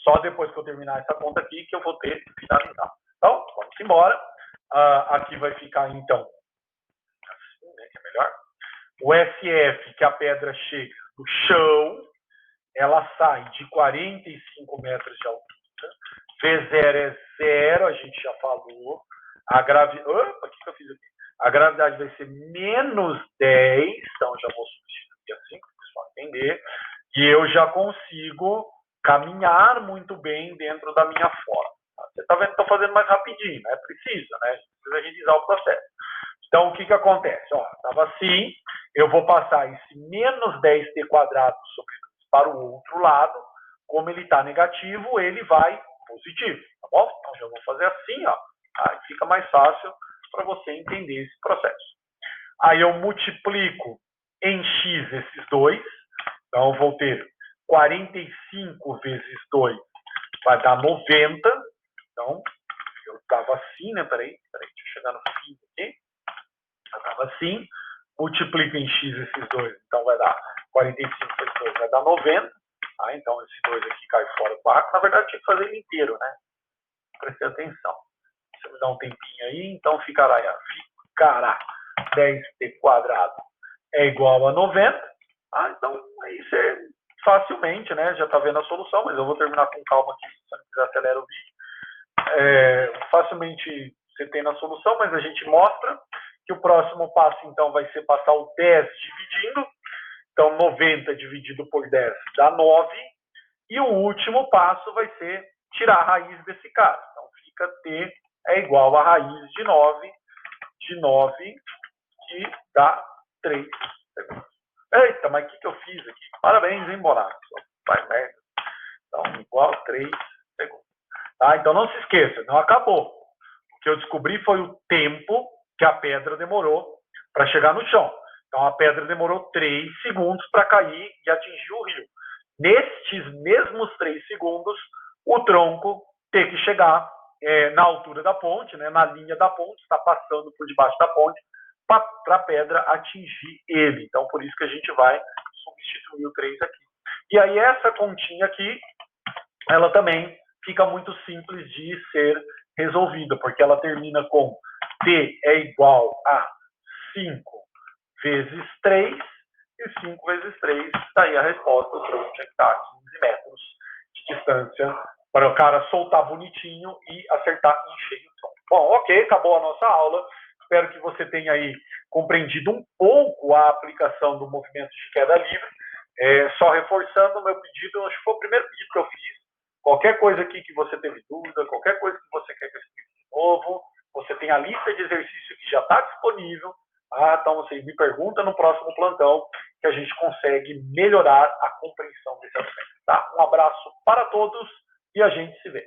Só depois que eu terminar essa conta aqui que eu vou ter que finalizar. Então, vamos embora. Aqui vai ficar, então, assim, né, que é melhor. O SF, que a pedra chega do chão, ela sai de 45 metros de altura. V0 é 0, a gente já falou. A gravidade... Opa, o que eu fiz aqui? A gravidade vai ser menos 10, então já vou substituir assim, para o pessoal entender. E eu já consigo caminhar muito bem dentro da minha forma. Você está vendo que estou fazendo mais rapidinho, né? Precisa, né? Precisa agilizar o processo. Então, o que acontece? Estava assim, eu vou passar esse menos 10t quadrado sobre 2 para o outro lado. Como ele está negativo, ele vai positivo, tá bom? Então, já vou fazer assim, ó. Aí fica mais fácil para você entender esse processo. Aí eu multiplico em x esses dois. Então, eu vou ter 45 vezes 2 vai dar 90. Então, eu estava assim, né? Peraí, deixa eu chegar no fim aqui. Eu estava assim. Multiplico em x esses dois. Então, vai dar 45 vezes 2, vai dar 90. Tá? Então, esse 2 aqui cai fora do barraco. Na verdade, tinha que fazer ele inteiro, né? Preste atenção. Você me dá um tempinho aí, então ficará 10t quadrado é igual a 90. Ah, então aí você facilmente, né? Já está vendo a solução, mas eu vou terminar com calma aqui, se você não quiser acelera o vídeo. Facilmente você tem na solução, mas a gente mostra que o próximo passo, então, vai ser passar o 10 dividindo. Então, 90 dividido por 10 dá 9. E o último passo vai ser tirar a raiz desse cara. Então, fica t é igual a raiz de 9, que dá 3 segundos. Eita, mas o que eu fiz aqui? Parabéns, hein, Bonato? Vai merda. Então, igual a 3 segundos. Tá? Então, não se esqueça, não acabou. O que eu descobri foi o tempo que a pedra demorou para chegar no chão. Então, a pedra demorou 3 segundos para cair e atingir o rio. Nestes mesmos 3 segundos, o tronco tem que chegar na altura da ponte, né, na linha da ponte, está passando por debaixo da ponte, para a pedra atingir ele. Então, por isso que a gente vai substituir o 3 aqui. E aí, essa continha aqui, ela também fica muito simples de ser resolvida, porque ela termina com t é igual a 5 vezes 3, e 5 vezes 3, está aí a resposta, o tronco tinha que estar a 15 metros de distância para o cara soltar bonitinho e acertar em cheio o tronco. Bom, ok, acabou a nossa aula. Espero que você tenha aí compreendido um pouco a aplicação do movimento de queda livre. Só reforçando o meu pedido, acho que foi o primeiro pedido que eu fiz. Qualquer coisa aqui que você teve dúvida, qualquer coisa que você quer que eu explique de novo, você tem a lista de exercícios que já está disponível. Então você me pergunta no próximo plantão que a gente consegue melhorar a compreensão desse aspecto. Tá? Um abraço para todos e a gente se vê.